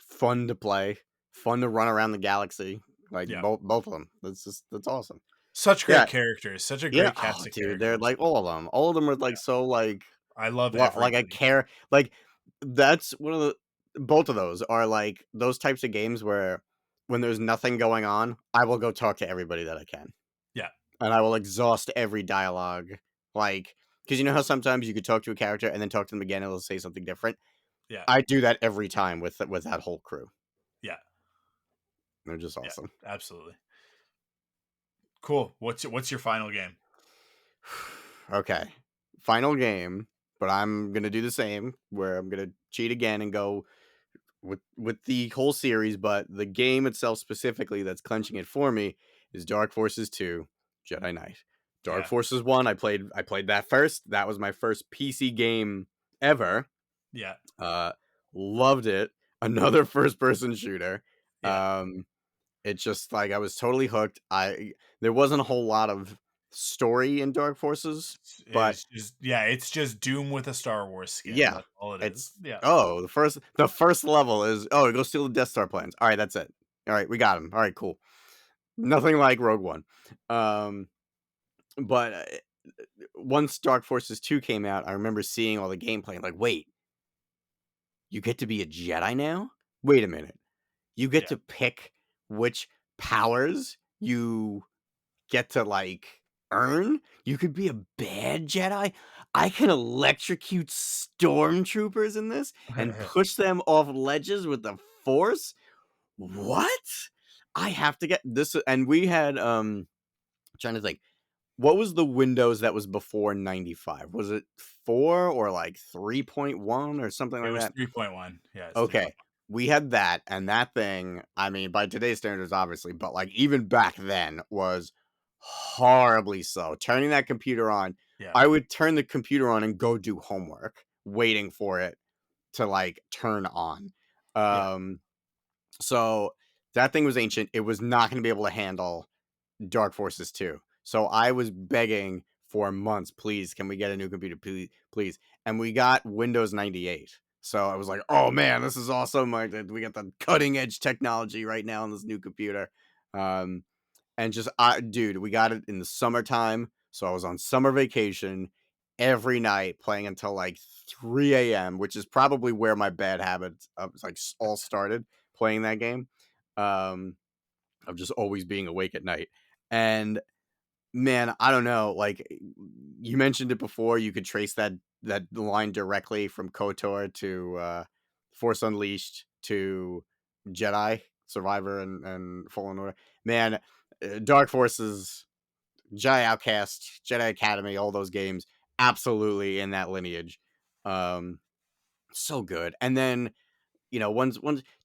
Fun to play. Fun to run around the galaxy. Like yeah, both of them. That's awesome. such great Yeah, characters, such a yeah. great Oh, cast of dude, they're characters. like all of them. All of them are like so like I love like I everybody. care. Like that's one of the both of those are like those types of games where when there's nothing going on, I will go talk to everybody that I can. Yeah. And I will exhaust every dialogue. Like Because you know how sometimes you could talk to a character and then talk to them again and they'll say something different? Yeah. I do that every time with that whole crew. Yeah. They're just Yeah. awesome. Absolutely. Cool. What's your final game? Okay. Final game, but I'm gonna do the same where I'm gonna cheat again and go with the whole series, but the game itself specifically that's clenching it for me is Dark Forces 2 Jedi Knight. Dark Yeah. Forces 1, I played that first. That was my first PC game ever. Yeah. Uh Loved it. Another first person shooter. Yeah. It's just like I was totally hooked. There wasn't a whole lot of story in Dark Forces, but It's just Doom with a Star Wars skin. yeah, That's all it is. it's Yeah. the first level is go steal the Death Star plans. All right, that's it. All right, we got him. All right, cool. Nothing like Rogue One. Um, but once Dark Forces 2 came out, I remember seeing all the gameplay and like, wait, you get to be a Jedi now? Wait a minute. You get Yeah. to pick which powers you get to like earn. You could be a bad Jedi. I can electrocute stormtroopers in this and push them off ledges with the Force. What? I have to get this. And we had trying to think, what was the Windows that was before 95? Was it 4 or like 3.1 or something It like was that? 3.1. Yeah, it's 3.1. Okay. We had that, and that thing, I mean, by today's standards, obviously, but like even back then was horribly slow. Turning that computer on, Yeah. I would turn the computer on and go do homework, waiting for it to like turn on. Yeah. So that thing was ancient. It was not going to be able to handle Dark Forces 2. So I was begging for months, please, can we get a new computer, please, please? And we got Windows 98. So I was like, oh man, this is awesome. Like, we got the cutting edge technology right now on this new computer. Um, and just, dude, we got it in the summertime. So I was on summer vacation every night playing until like 3 a.m., which is probably where my bad habits like all started playing that game. Um, of just always being awake at night. And man, I don't know. Like you mentioned it before, you could trace that line directly from KOTOR to Force Unleashed to Jedi Survivor and Fallen Order. Man, Dark Forces, Jedi Outcast, Jedi Academy, all those games, absolutely in that lineage. Um, so good. And then once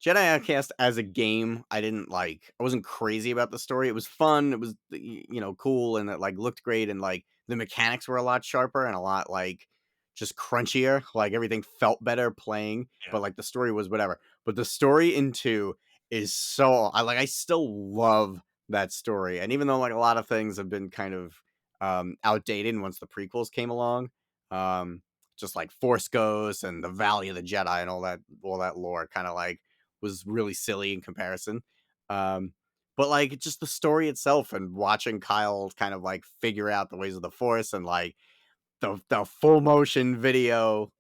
Jedi Outcast as a game, I wasn't crazy about the story. It was fun. It was cool, and it like looked great, and like the mechanics were a lot sharper and a lot like just crunchier. Like everything felt better playing, Yeah. but like the story was whatever. But the story in 2 is I still love that story. And even though like a lot of things have been kind of outdated once the prequels came along, um just like Force Ghosts and the Valley of the Jedi and all that lore kind of like was really silly in comparison. Um, but like just the story itself and watching Kyle kind of like figure out the ways of the Force and like the full motion video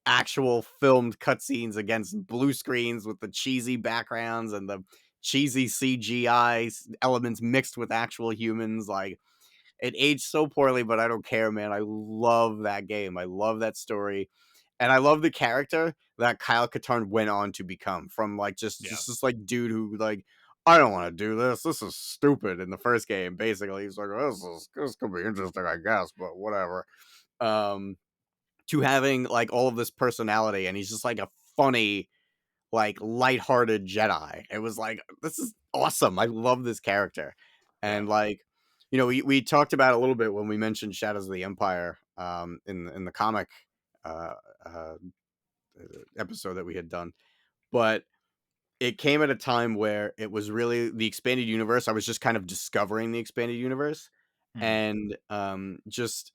actual filmed cutscenes against blue screens with the cheesy backgrounds and the cheesy CGI elements mixed with actual humans, like it aged so poorly, but I don't care, man. I love that game. I love that story. And I love the character that Kyle Katarn went on to become from like Yeah. just this like dude who like, I don't want to do this. This is stupid in the first game. Basically, he's like, this could be interesting, I guess, but whatever. Um, to having like all of this personality, and he's just like a funny, like lighthearted Jedi. It was like, this is awesome. I love this character. Yeah. And like, we talked about it a little bit when we mentioned Shadows of the Empire in the comic uh, uh, episode that we had done. But it came at a time where it was really the expanded universe. I was just kind of discovering the expanded universe, Mhm. and just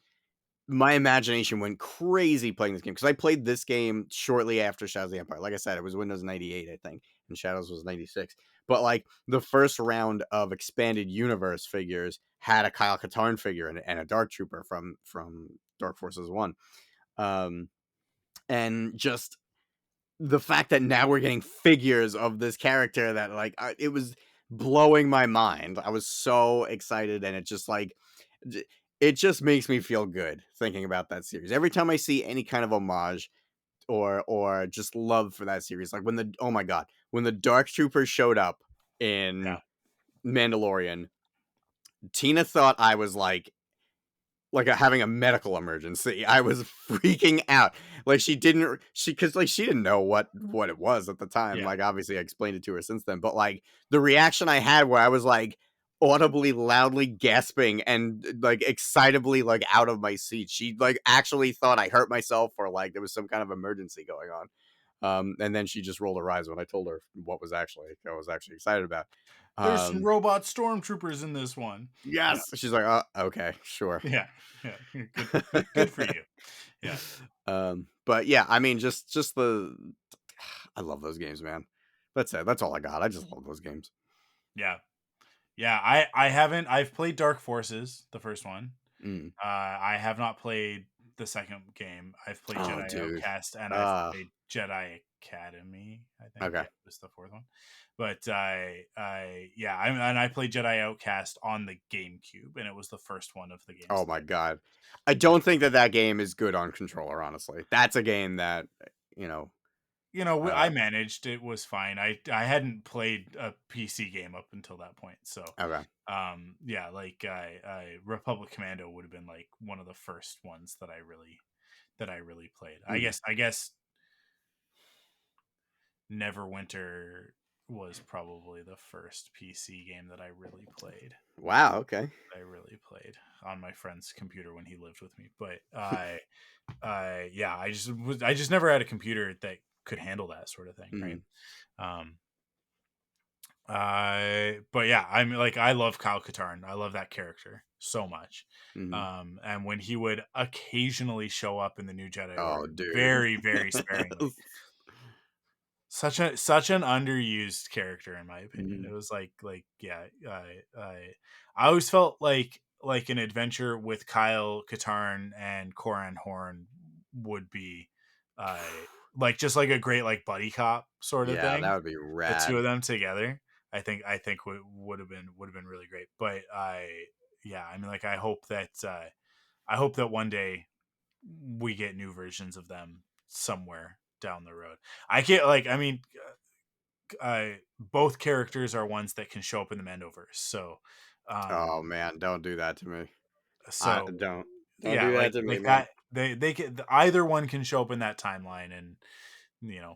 my imagination went crazy playing this game because I played this game shortly after Shadows of the Empire. Like I said, it was Windows 98, I think, and Shadows was 96. But like the first round of expanded universe figures had a Kyle Katarn figure and a Dark Trooper from Dark Forces 1. Um, and just the fact that now we're getting figures of this character that like it was blowing my mind. I was so excited, and it just like it just makes me feel good thinking about that series. Every time I see any kind of homage or just love for that series, like when the oh my god, when the Dark Troopers showed up in Yeah. Mandalorian, Tina thought I was having a medical emergency. I was freaking out. Like she because like she didn't know what it was at the time. Yeah. Like obviously I explained it to her since then, but like the reaction I had where I was like audibly loudly gasping and like excitably like out of my seat. She like actually thought I hurt myself or like there was some kind of emergency going on. And then she just rolled her eyes when I told her what I was actually excited about. There's some Um, robot stormtroopers in this one. Yeah. yes, she's like, okay, sure. Yeah. Yeah. Good for you. Yeah. But yeah, I mean, just I love those games, man. That's it. That's all I got. I just love those games. Yeah. Yeah. I haven't. I've played Dark Forces, the first one. Mm. I have not played the second game. I've played Oh, Jedi dude. Outcast and I've played Jedi Academy. I think Okay. yeah, was the fourth one. But I played Jedi Outcast on the GameCube, and it was the first one of the games. Oh my god, I don't think that game is good on controller. Honestly, that's a game that you know. I managed. It was fine. I hadn't played a PC game up until that point, so Okay. yeah, like Republic Commando would have been like one of the first ones that I really played. I guess Neverwinter was probably the first PC game that I really played. Wow. Okay. I really played on my friend's computer when he lived with me, but yeah, I just never had a computer that could handle that sort of thing, right? But yeah, I'm like, I love Kyle Katarn. I love that character so much. And when he would occasionally show up in the New Jedi Order, dude. very, very sparingly. Such an underused character, in my opinion. It was yeah, I always felt like an adventure with Kyle Katarn and Koran Horn would be like just like a great like buddy cop sort of Yeah, thing. that would be The rad. two of them together, I think would have been really great. But I mean, like I hope that one day we get new versions of them somewhere down the road. I can't like I mean both characters are ones that can show up in the Mandoverse. So Oh man, don't do that to me. so Don't yeah, do that to me, like man. that they can, either one can show up in that timeline, and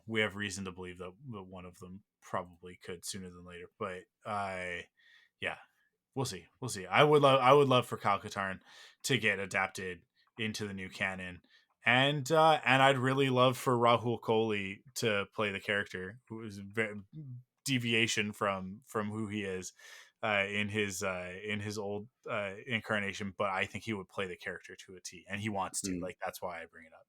we have reason to believe that one of them probably could sooner than later. But yeah, we'll see. I would love for Kyle Katarn to get adapted into the new canon. And I'd really love for Rahul Kohli to play the character, who is deviation from who he is in his old incarnation. But I think he would play the character to a T, and he wants to. Like that's why I bring it up,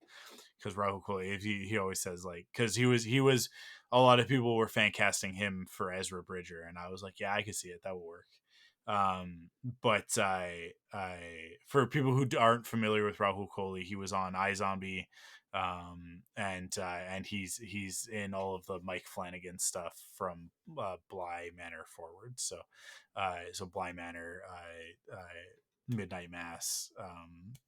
because Rahul Kohli, if he always says like, because he was a lot of people were fan casting him for Ezra Bridger, and I was like, yeah, I could see it, that would work. But I for people who aren't familiar with Rahul Kohli, he was on iZombie, and he's in all of the Mike Flanagan stuff from Bly Manor forward. So Bly Manor, Midnight Mass,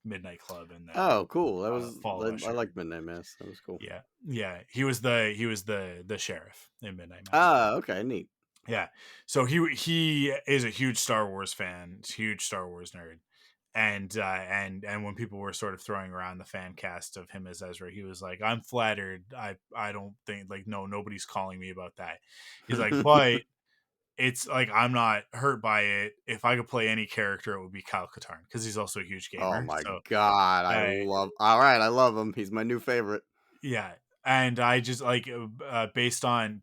Midnight Club, and then Oh, cool. That was Fall of I Usher. like Midnight Mass. That was cool. Yeah. He was the sheriff in Midnight Mass. Ah, okay, neat. Yeah. So he is a huge Star Wars fan, huge Star Wars nerd. And when people were sort of throwing around the fan cast of him as Ezra, he was like, I'm flattered. I don't think like, no, nobody's calling me about that. He's like, but it's like, I'm not hurt by it. If I could play any character, it would be Kyle Katarn, because he's also a huge gamer. Oh my god, all right, I love him. He's my new favorite. Yeah, and I just like based on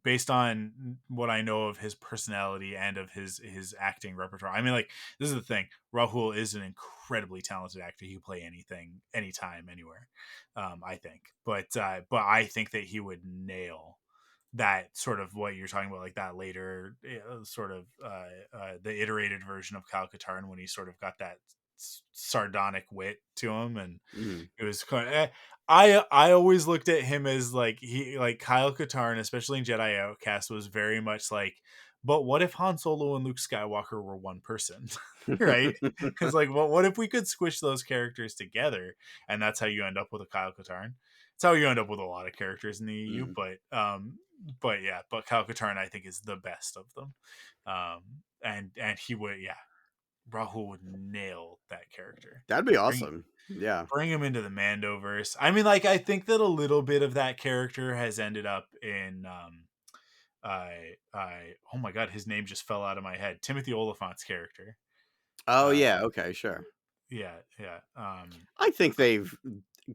what I know of his personality and of his acting repertoire. I mean, like, this is the thing: Rahul is an incredibly talented actor. He can play anything, anytime, anywhere. I think, but I think that he would nail that sort of what you're talking about, like that later sort of the iterated version of Kyle Katarn, when he sort of got that sardonic wit to him, and it was kind of, I always looked at him as like Kyle Katarn, especially in Jedi Outcast, was very much like but what if Han Solo and Luke Skywalker were one person? Right? Because like, what if we could squish those characters together, and that's how you end up with a Kyle Katarn? It's how you end up with a lot of characters in the EU, Mm. but yeah, but Kyle Katarn I think is the best of them, and he would, yeah, Rahul would nail that character. That'd be Bring awesome. Yeah. bring him into the Mandoverse. I mean, like, I think that a little bit of that character has ended up in I oh my god, his name just fell out of my head. Timothy Oliphant's character. Oh Uh yeah. Okay. Sure. yeah. I think they've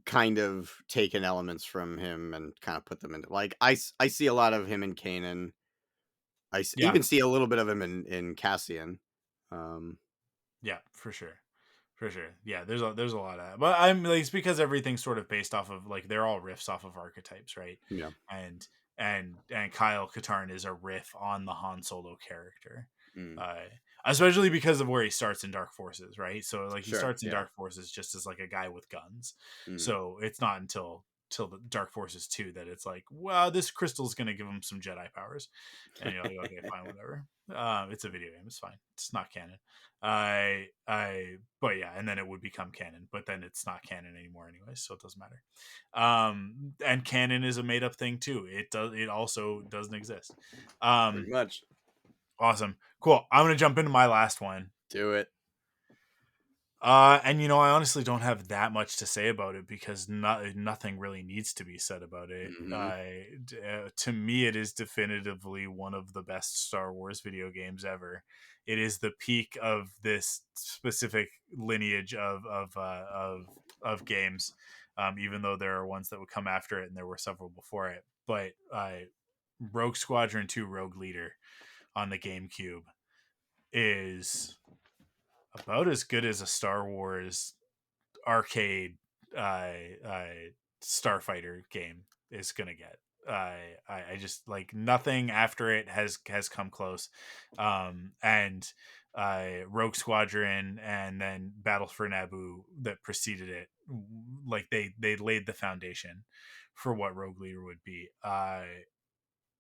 kind of taken elements from him and kind of put them into like I see a lot of him in Kanan. Yeah, even see a little bit of him in Cassian. Um, yeah, for sure. For sure. Yeah, there's a lot of that. But I'm like, it's because everything's sort of based off of, like, they're all riffs off of archetypes, right? yeah. And and Kyle Katarn is a riff on the Han Solo character. Mm. Uh Especially because of where he starts in Dark Forces, right? So like he Sure. starts in Yeah. Dark Forces just as like a guy with guns. Mm. So it's not until the Dark Forces 2 that it's like, well, this crystal's gonna give him some Jedi powers. And you're like, okay, fine, whatever. It's a video game, it's fine. It's not canon. But yeah, and then it would become canon, but then it's not canon anymore anyway, so it doesn't matter. And canon is a made up thing too. It also doesn't exist. Pretty Um, much. awesome, cool. I'm gonna jump into my last one. Do it. And I honestly don't have that much to say about it because nothing really needs to be said about it. Hmm. To me, it is definitively one of the best Star Wars video games ever. It is the peak of this specific lineage of games. Even though there are ones that would come after it, and there were several before it. But Rogue Squadron 2 Rogue Leader on the GameCube is about as good as a Star Wars arcade uh, starfighter game is gonna get. I just like nothing after it has come close. And Rogue Squadron and then Battle for Naboo that preceded it, like they laid the foundation for what Rogue Leader would be.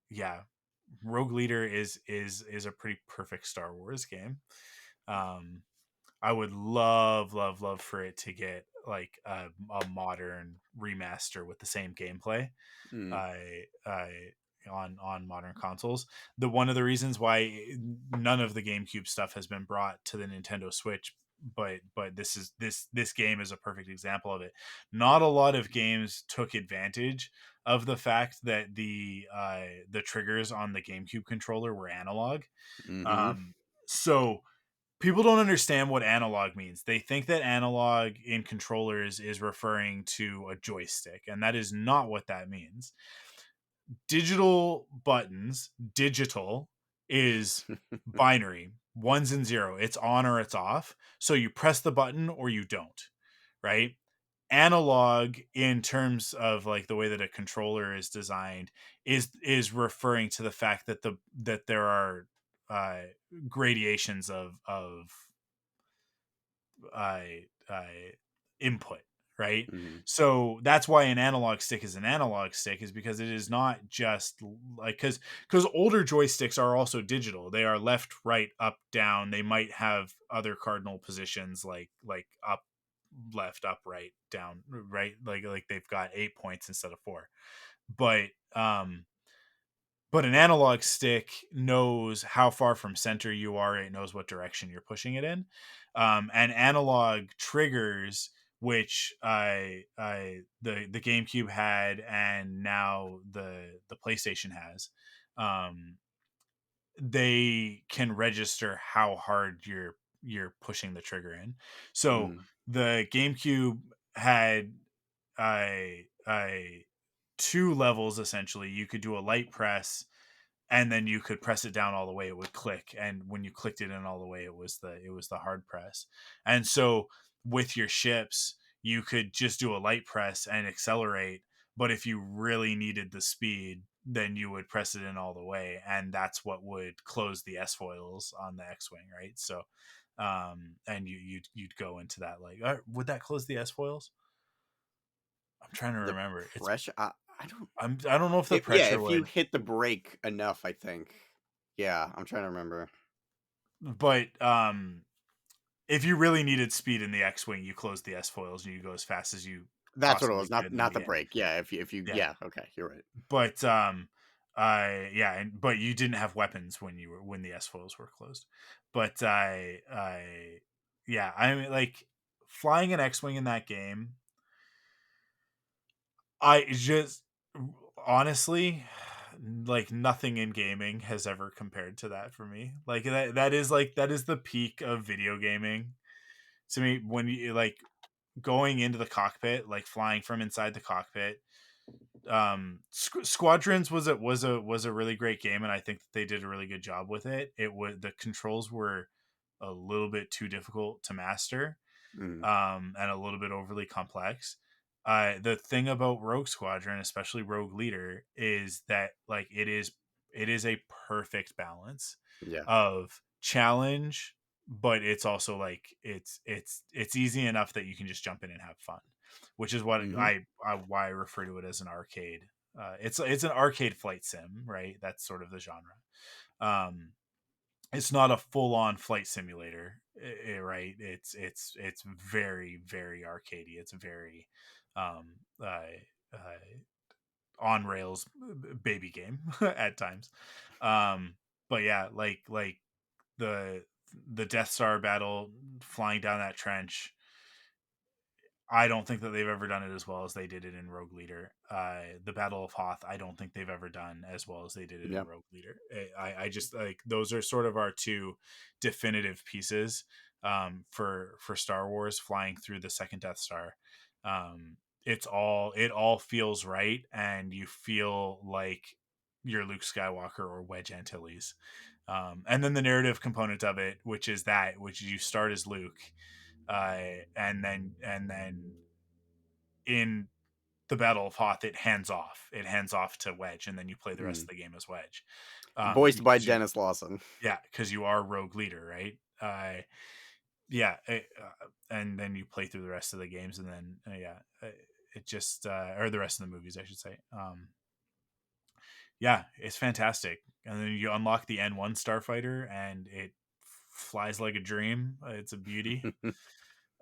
Yeah, Rogue Leader is a pretty perfect Star Wars game. Um, I would love for it to get like a modern remaster with the same gameplay. Mm. I on modern consoles. The one of the reasons why none of the GameCube stuff has been brought to the Nintendo Switch, but this game is a perfect example of it. Not a lot of games took advantage of the fact that the triggers on the GameCube controller were analog. Hmm. So people don't understand what analog means. They think that analog in controllers is referring to a joystick, and that is not what that means. Digital buttons, digital is binary, ones and zero. It's on or it's off. So you press the button or you don't, right? Analog in terms of like the way that a controller is designed is referring to the fact that there are uh gradations of uh, uh, input, right? Hmm. So that's why an analog stick is an analog stick, is because it is not just like, because older joysticks are also digital. They are left, right, up, down. They might have other cardinal positions like up, left, up, right, down, right. Like they've got 8 points instead of 4. But but an analog stick knows how far from center you are. It knows what direction you're pushing it in. And analog triggers, which the GameCube had, and now the PlayStation has, um, they can register how hard you're pushing the trigger in. So Mm. the GameCube had I 2 levels essentially. You could do a light press, and then you could press it down all the way, it would click, and when you clicked it in all the way, it was the hard press. And so with your ships, you could just do a light press and accelerate, but if you really needed the speed, then you would press it in all the way, and that's what would close the S foils on the X-wing, right? So and you'd go into that, like, would that close the S foils? I'm trying to The remember. It's pressure. I don't. I don't know if the Yeah, pressure if you would. hit the brake enough, I think. Yeah, I'm trying to remember. But if you really needed speed in the X-wing, you close the S foils and you go as fast as you That's what it possibly was. could in Not the the game. break. Yeah, if you Yeah, yeah, okay, you're right. but yeah, but you didn't have weapons when the S foils were closed. But yeah, I mean, like flying an X-wing in that game, I just honestly like nothing in gaming has ever compared to that for me. Like that is the peak of video gaming to me when you like going into the cockpit, like flying from inside the cockpit. Squadrons was a really great game, and I think that they did a really good job with it. It was the controls were a little bit too difficult to master, Mm, and a little bit overly complex. The thing about Rogue Squadron, especially Rogue Leader, is that like it is a perfect balance yeah. of challenge, but it's also like it's easy enough that you can just jump in and have fun, which is what Hmm. I why I refer to it as an arcade. It's an arcade flight sim, right? That's sort of the genre. Um, it's not a full on flight simulator, right? It's very very arcadey. It's very um, uh, on rails baby game at times. Um, but yeah, like the the Death Star battle, flying down that trench. I don't think that they've ever done it as well as they did it in Rogue Leader. The Battle of Hoth, I don't think they've ever done as well as they did it in Yeah. Rogue Leader. I just like those are sort of our two definitive pieces for Star Wars flying through the second Death Star. It all feels right, and you feel like you're Luke Skywalker or Wedge Antilles. And then the narrative component of it, which you start as Luke, and then in the Battle of Hoth, it hands off. It hands off to Wedge, and then you play the rest Mm. of the game as Wedge. Voiced by Because you, Dennis Lawson. yeah, because you are Rogue Leader, right? Yeah, and then you play through the rest of the games, and then it just or the rest of the movies, I should say. Yeah, it's fantastic. And then you unlock the N1 Starfighter, and it flies like a dream. It's a beauty.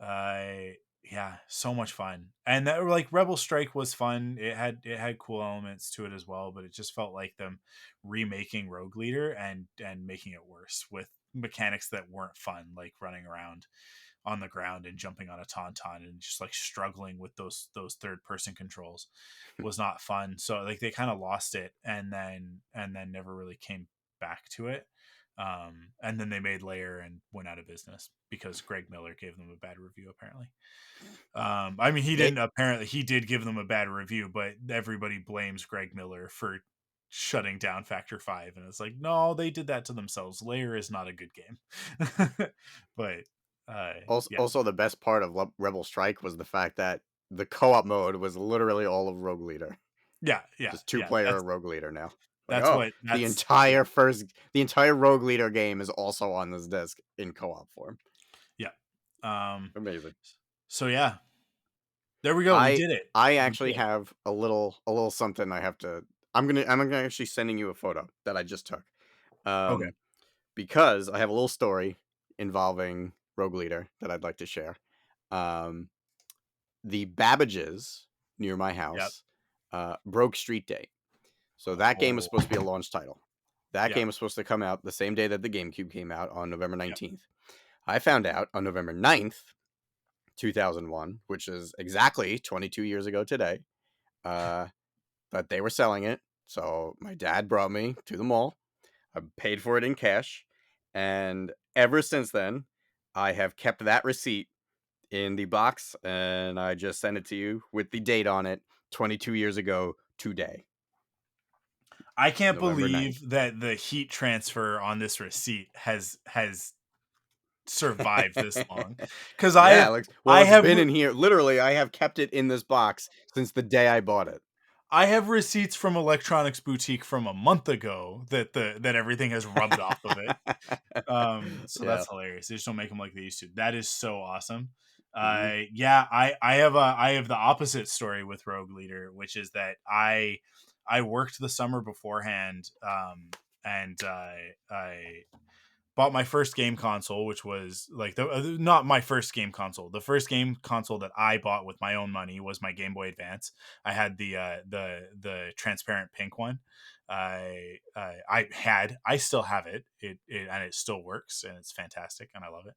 Uh, yeah, so much fun. And that like Rebel Strike was fun. It had cool elements to it as well, but it just felt like them remaking Rogue Leader and making it worse with mechanics that weren't fun, like running around on the ground and jumping on a tauntaun and just like struggling with those third person controls was not fun. So like they kind of lost it and then never really came back to it. And then they made Layer and went out of business because Greg Miller gave them a bad review apparently. I mean, he They didn't apparently he did give them a bad review, but everybody blames Greg Miller for shutting down Factor 5, and it's like, no, they did that to themselves. Layer is not a good game. But yeah, also the best part of Rebel Strike was the fact that the co-op mode was literally all of Rogue Leader. Just two yeah. player Rogue Leader now. Like, That's oh, what the entire Rogue Leader game is also on this disc in co-op form. yeah. Um, Amazing. so yeah, there we go. We I did it. I We actually did it. have a little something I have to. I'm gonna actually sending you a photo that I just took. Okay. Um, because I have a little story involving Rogue Leader that I'd like to share. Um, the Babbages near my Yep. house broke Street Day. So that game was Oh, supposed to be a launch title. That yep. game was supposed to come out the same day that the GameCube came out on November Yep. 19th. I found out on November 9th, 2001, which is exactly 22 years ago today, uh, that they were selling it. So my dad brought me to the mall. I paid for it in cash. And ever since then, I have kept that receipt in the box and I just sent it to you with the date on it 22 years ago today, I can't November 9th. believe that the heat transfer on this receipt has survived this long. Because Yeah, like, well, I it's have been in here. Literally, I have kept it in this box since the day I bought it. I have receipts from Electronics Boutique from a month ago that everything has rubbed off of it. So Yeah. that's hilarious. They just don't make them like they used to. That is so awesome. Hmm. Yeah, I have the opposite story with Rogue Leader, which is that I worked the summer beforehand, and I bought my first game console, which was like not my first game console. The first game console that I bought with my own money was my Game Boy Advance. I had the transparent pink one. I still have it. And it still works, and it's fantastic, and I love it.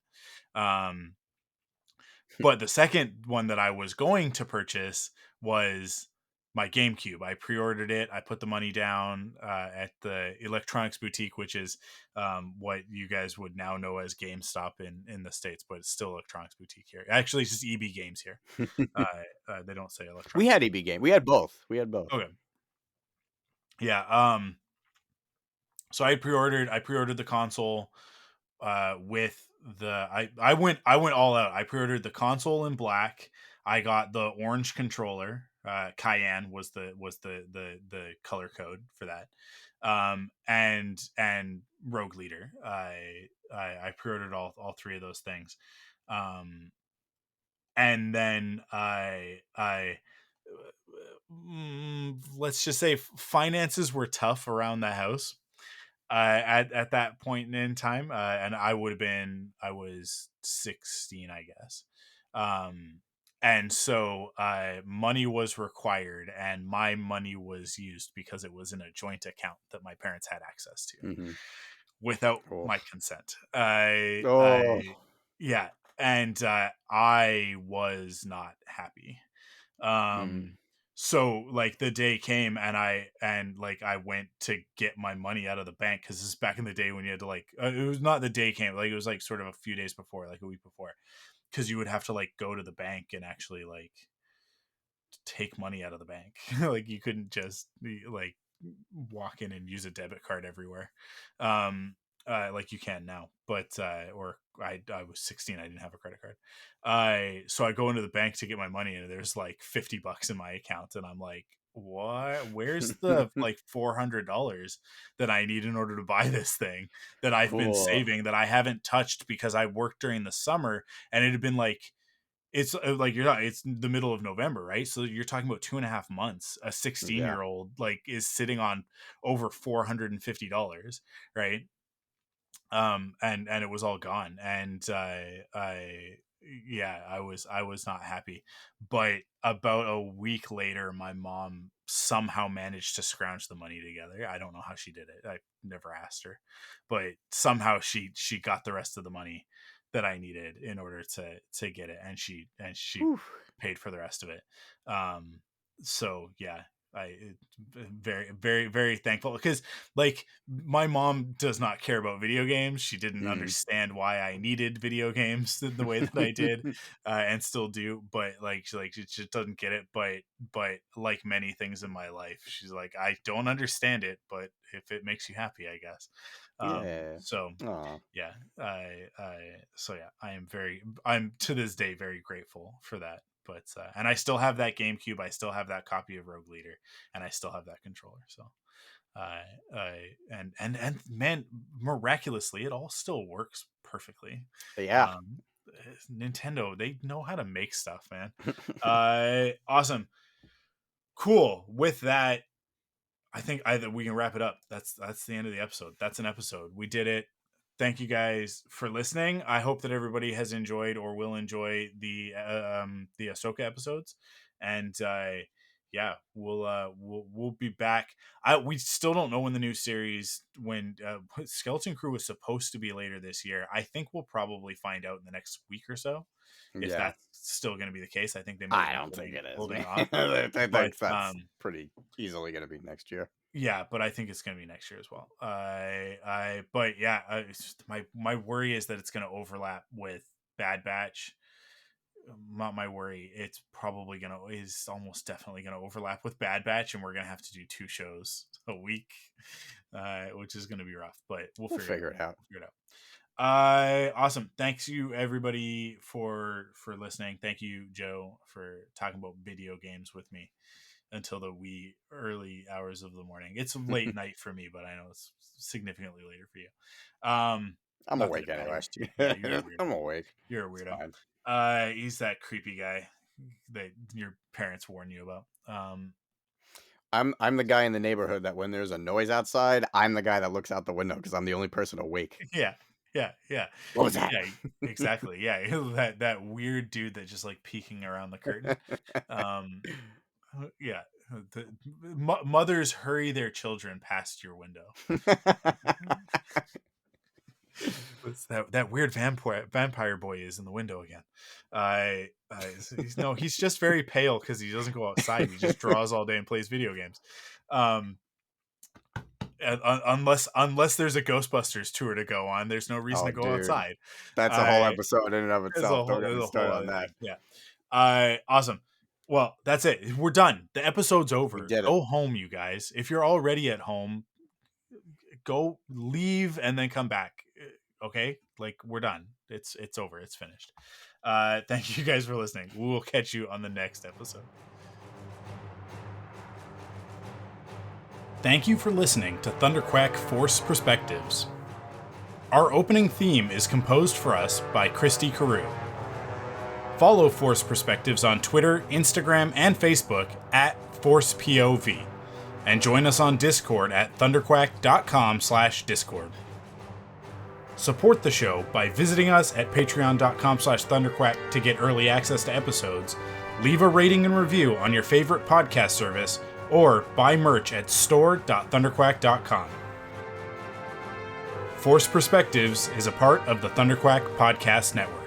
But the second one that I was going to purchase was my GameCube. I pre-ordered it. I put the money down at the Electronics Boutique, which is what you guys would now know as GameStop in the States, but it's still Electronics Boutique here. Actually, it's just EB Games here. They don't say Electronics. We had EB Game. We had both. Okay. Yeah. So I pre-ordered the console with I went all out. I pre-ordered the console in black. I got the orange controller. Cayenne was the color code for that. And Rogue Leader. I pre-ordered all three of those things. And then let's just say finances were tough around the house at that point in time, and I was 16, I guess. And so money was required, and my money was used because it was in a joint account that my parents had access to without my consent. Yeah, and I was not happy. So like the day came, and I went to get my money out of the bank, because this is back in the day when you had to it was not the day came, like it was like sort of a few days before, like a week before, because you would have to like go to the bank and actually like take money out of the bank. Like you couldn't just like walk in and use a debit card everywhere, like you can now. But or I was 16, I didn't have a credit card. So I go into the bank to get my money, and there's like $50 in my account, and I'm like, what? Where's the like $400 that I need in order to buy this thing that I've been saving, that I haven't touched because I worked during the summer, and it had been like, it's like it's the middle of November, right? So you're talking about 2.5 months. A 16-year-old like is sitting on over $450, right? And it was all gone, and I was not happy. But about a week later, my mom somehow managed to scrounge the money together. I don't know how she did it. I never asked her, but somehow she got the rest of the money that I needed in order to get it, and she paid for the rest of it. So yeah, very very very thankful, because like my mom does not care about video games. She didn't understand why I needed video games the way that I did, and still do. But she just doesn't get it. But like many things in my life, she's like, I don't understand it, but if it makes you happy, I guess. So yeah, I'm to this day very grateful for that. But and I still have that GameCube. I still have that copy of Rogue Leader, and I still have that controller. So, and man, miraculously, it all still works perfectly. Yeah. Nintendo, they know how to make stuff, man. Awesome, cool. With that, I think we can wrap it up. That's the end of the episode. That's an episode. We did it. Thank you guys for listening. I hope that everybody has enjoyed or will enjoy the Ahsoka episodes, and yeah, we'll be back. We still don't know when the new series, when Skeleton Crew was supposed to be later this year. I think we'll probably find out in the next week or so, if that's still going to be the case. I think they might. I don't think it is. Holding off. I think that's pretty easily going to be next year. Yeah, but I think it's going to be next year as well. But yeah, my worry is that it's going to overlap with Bad Batch. Not my worry. It's probably is almost definitely going to overlap with Bad Batch, and we're going to have to do 2 shows a week, which is going to be rough. But we'll figure it out. We'll figure it out. Awesome. Thanks you everybody for listening. Thank you, Joe, for talking about video games with me until the wee early hours of the morning. It's late night for me, but I know it's significantly later for you. I'm awake anyway. Yeah, I'm awake. You're a weirdo. He's that creepy guy that your parents warn you about. I'm the guy in the neighborhood that when there's a noise outside, I'm the guy that looks out the window because I'm the only person awake. Yeah, yeah. What was that? Yeah, exactly. Yeah, that weird dude that just like peeking around the curtain. Um, yeah, the mothers hurry their children past your window. It's that weird vampire boy is in the window again. He's just very pale because he doesn't go outside. He just draws all day and plays video games. Unless there's a Ghostbusters tour to go on, there's no reason to go outside. That's a whole episode in and of There's a itself. whole, Don't get me there's a started whole on other that. thing. Yeah. Awesome. Well, that's it. We're done. The episode's over. We did it. Go home, you guys. If you're already at home, go leave and then come back. Okay? Like, we're done. It's over. It's finished. Thank you guys for listening. We will catch you on the next episode. Thank you for listening to Thunderquack Force Perspectives. Our opening theme is composed for us by Christy Carew. Follow Force Perspectives on Twitter, Instagram, and Facebook at ForcePOV. And join us on Discord at thunderquack.com/Discord. Support the show by visiting us at patreon.com/thunderquack to get early access to episodes, leave a rating and review on your favorite podcast service, or buy merch at store.thunderquack.com. Force Perspectives is a part of the Thunderquack Podcast Network.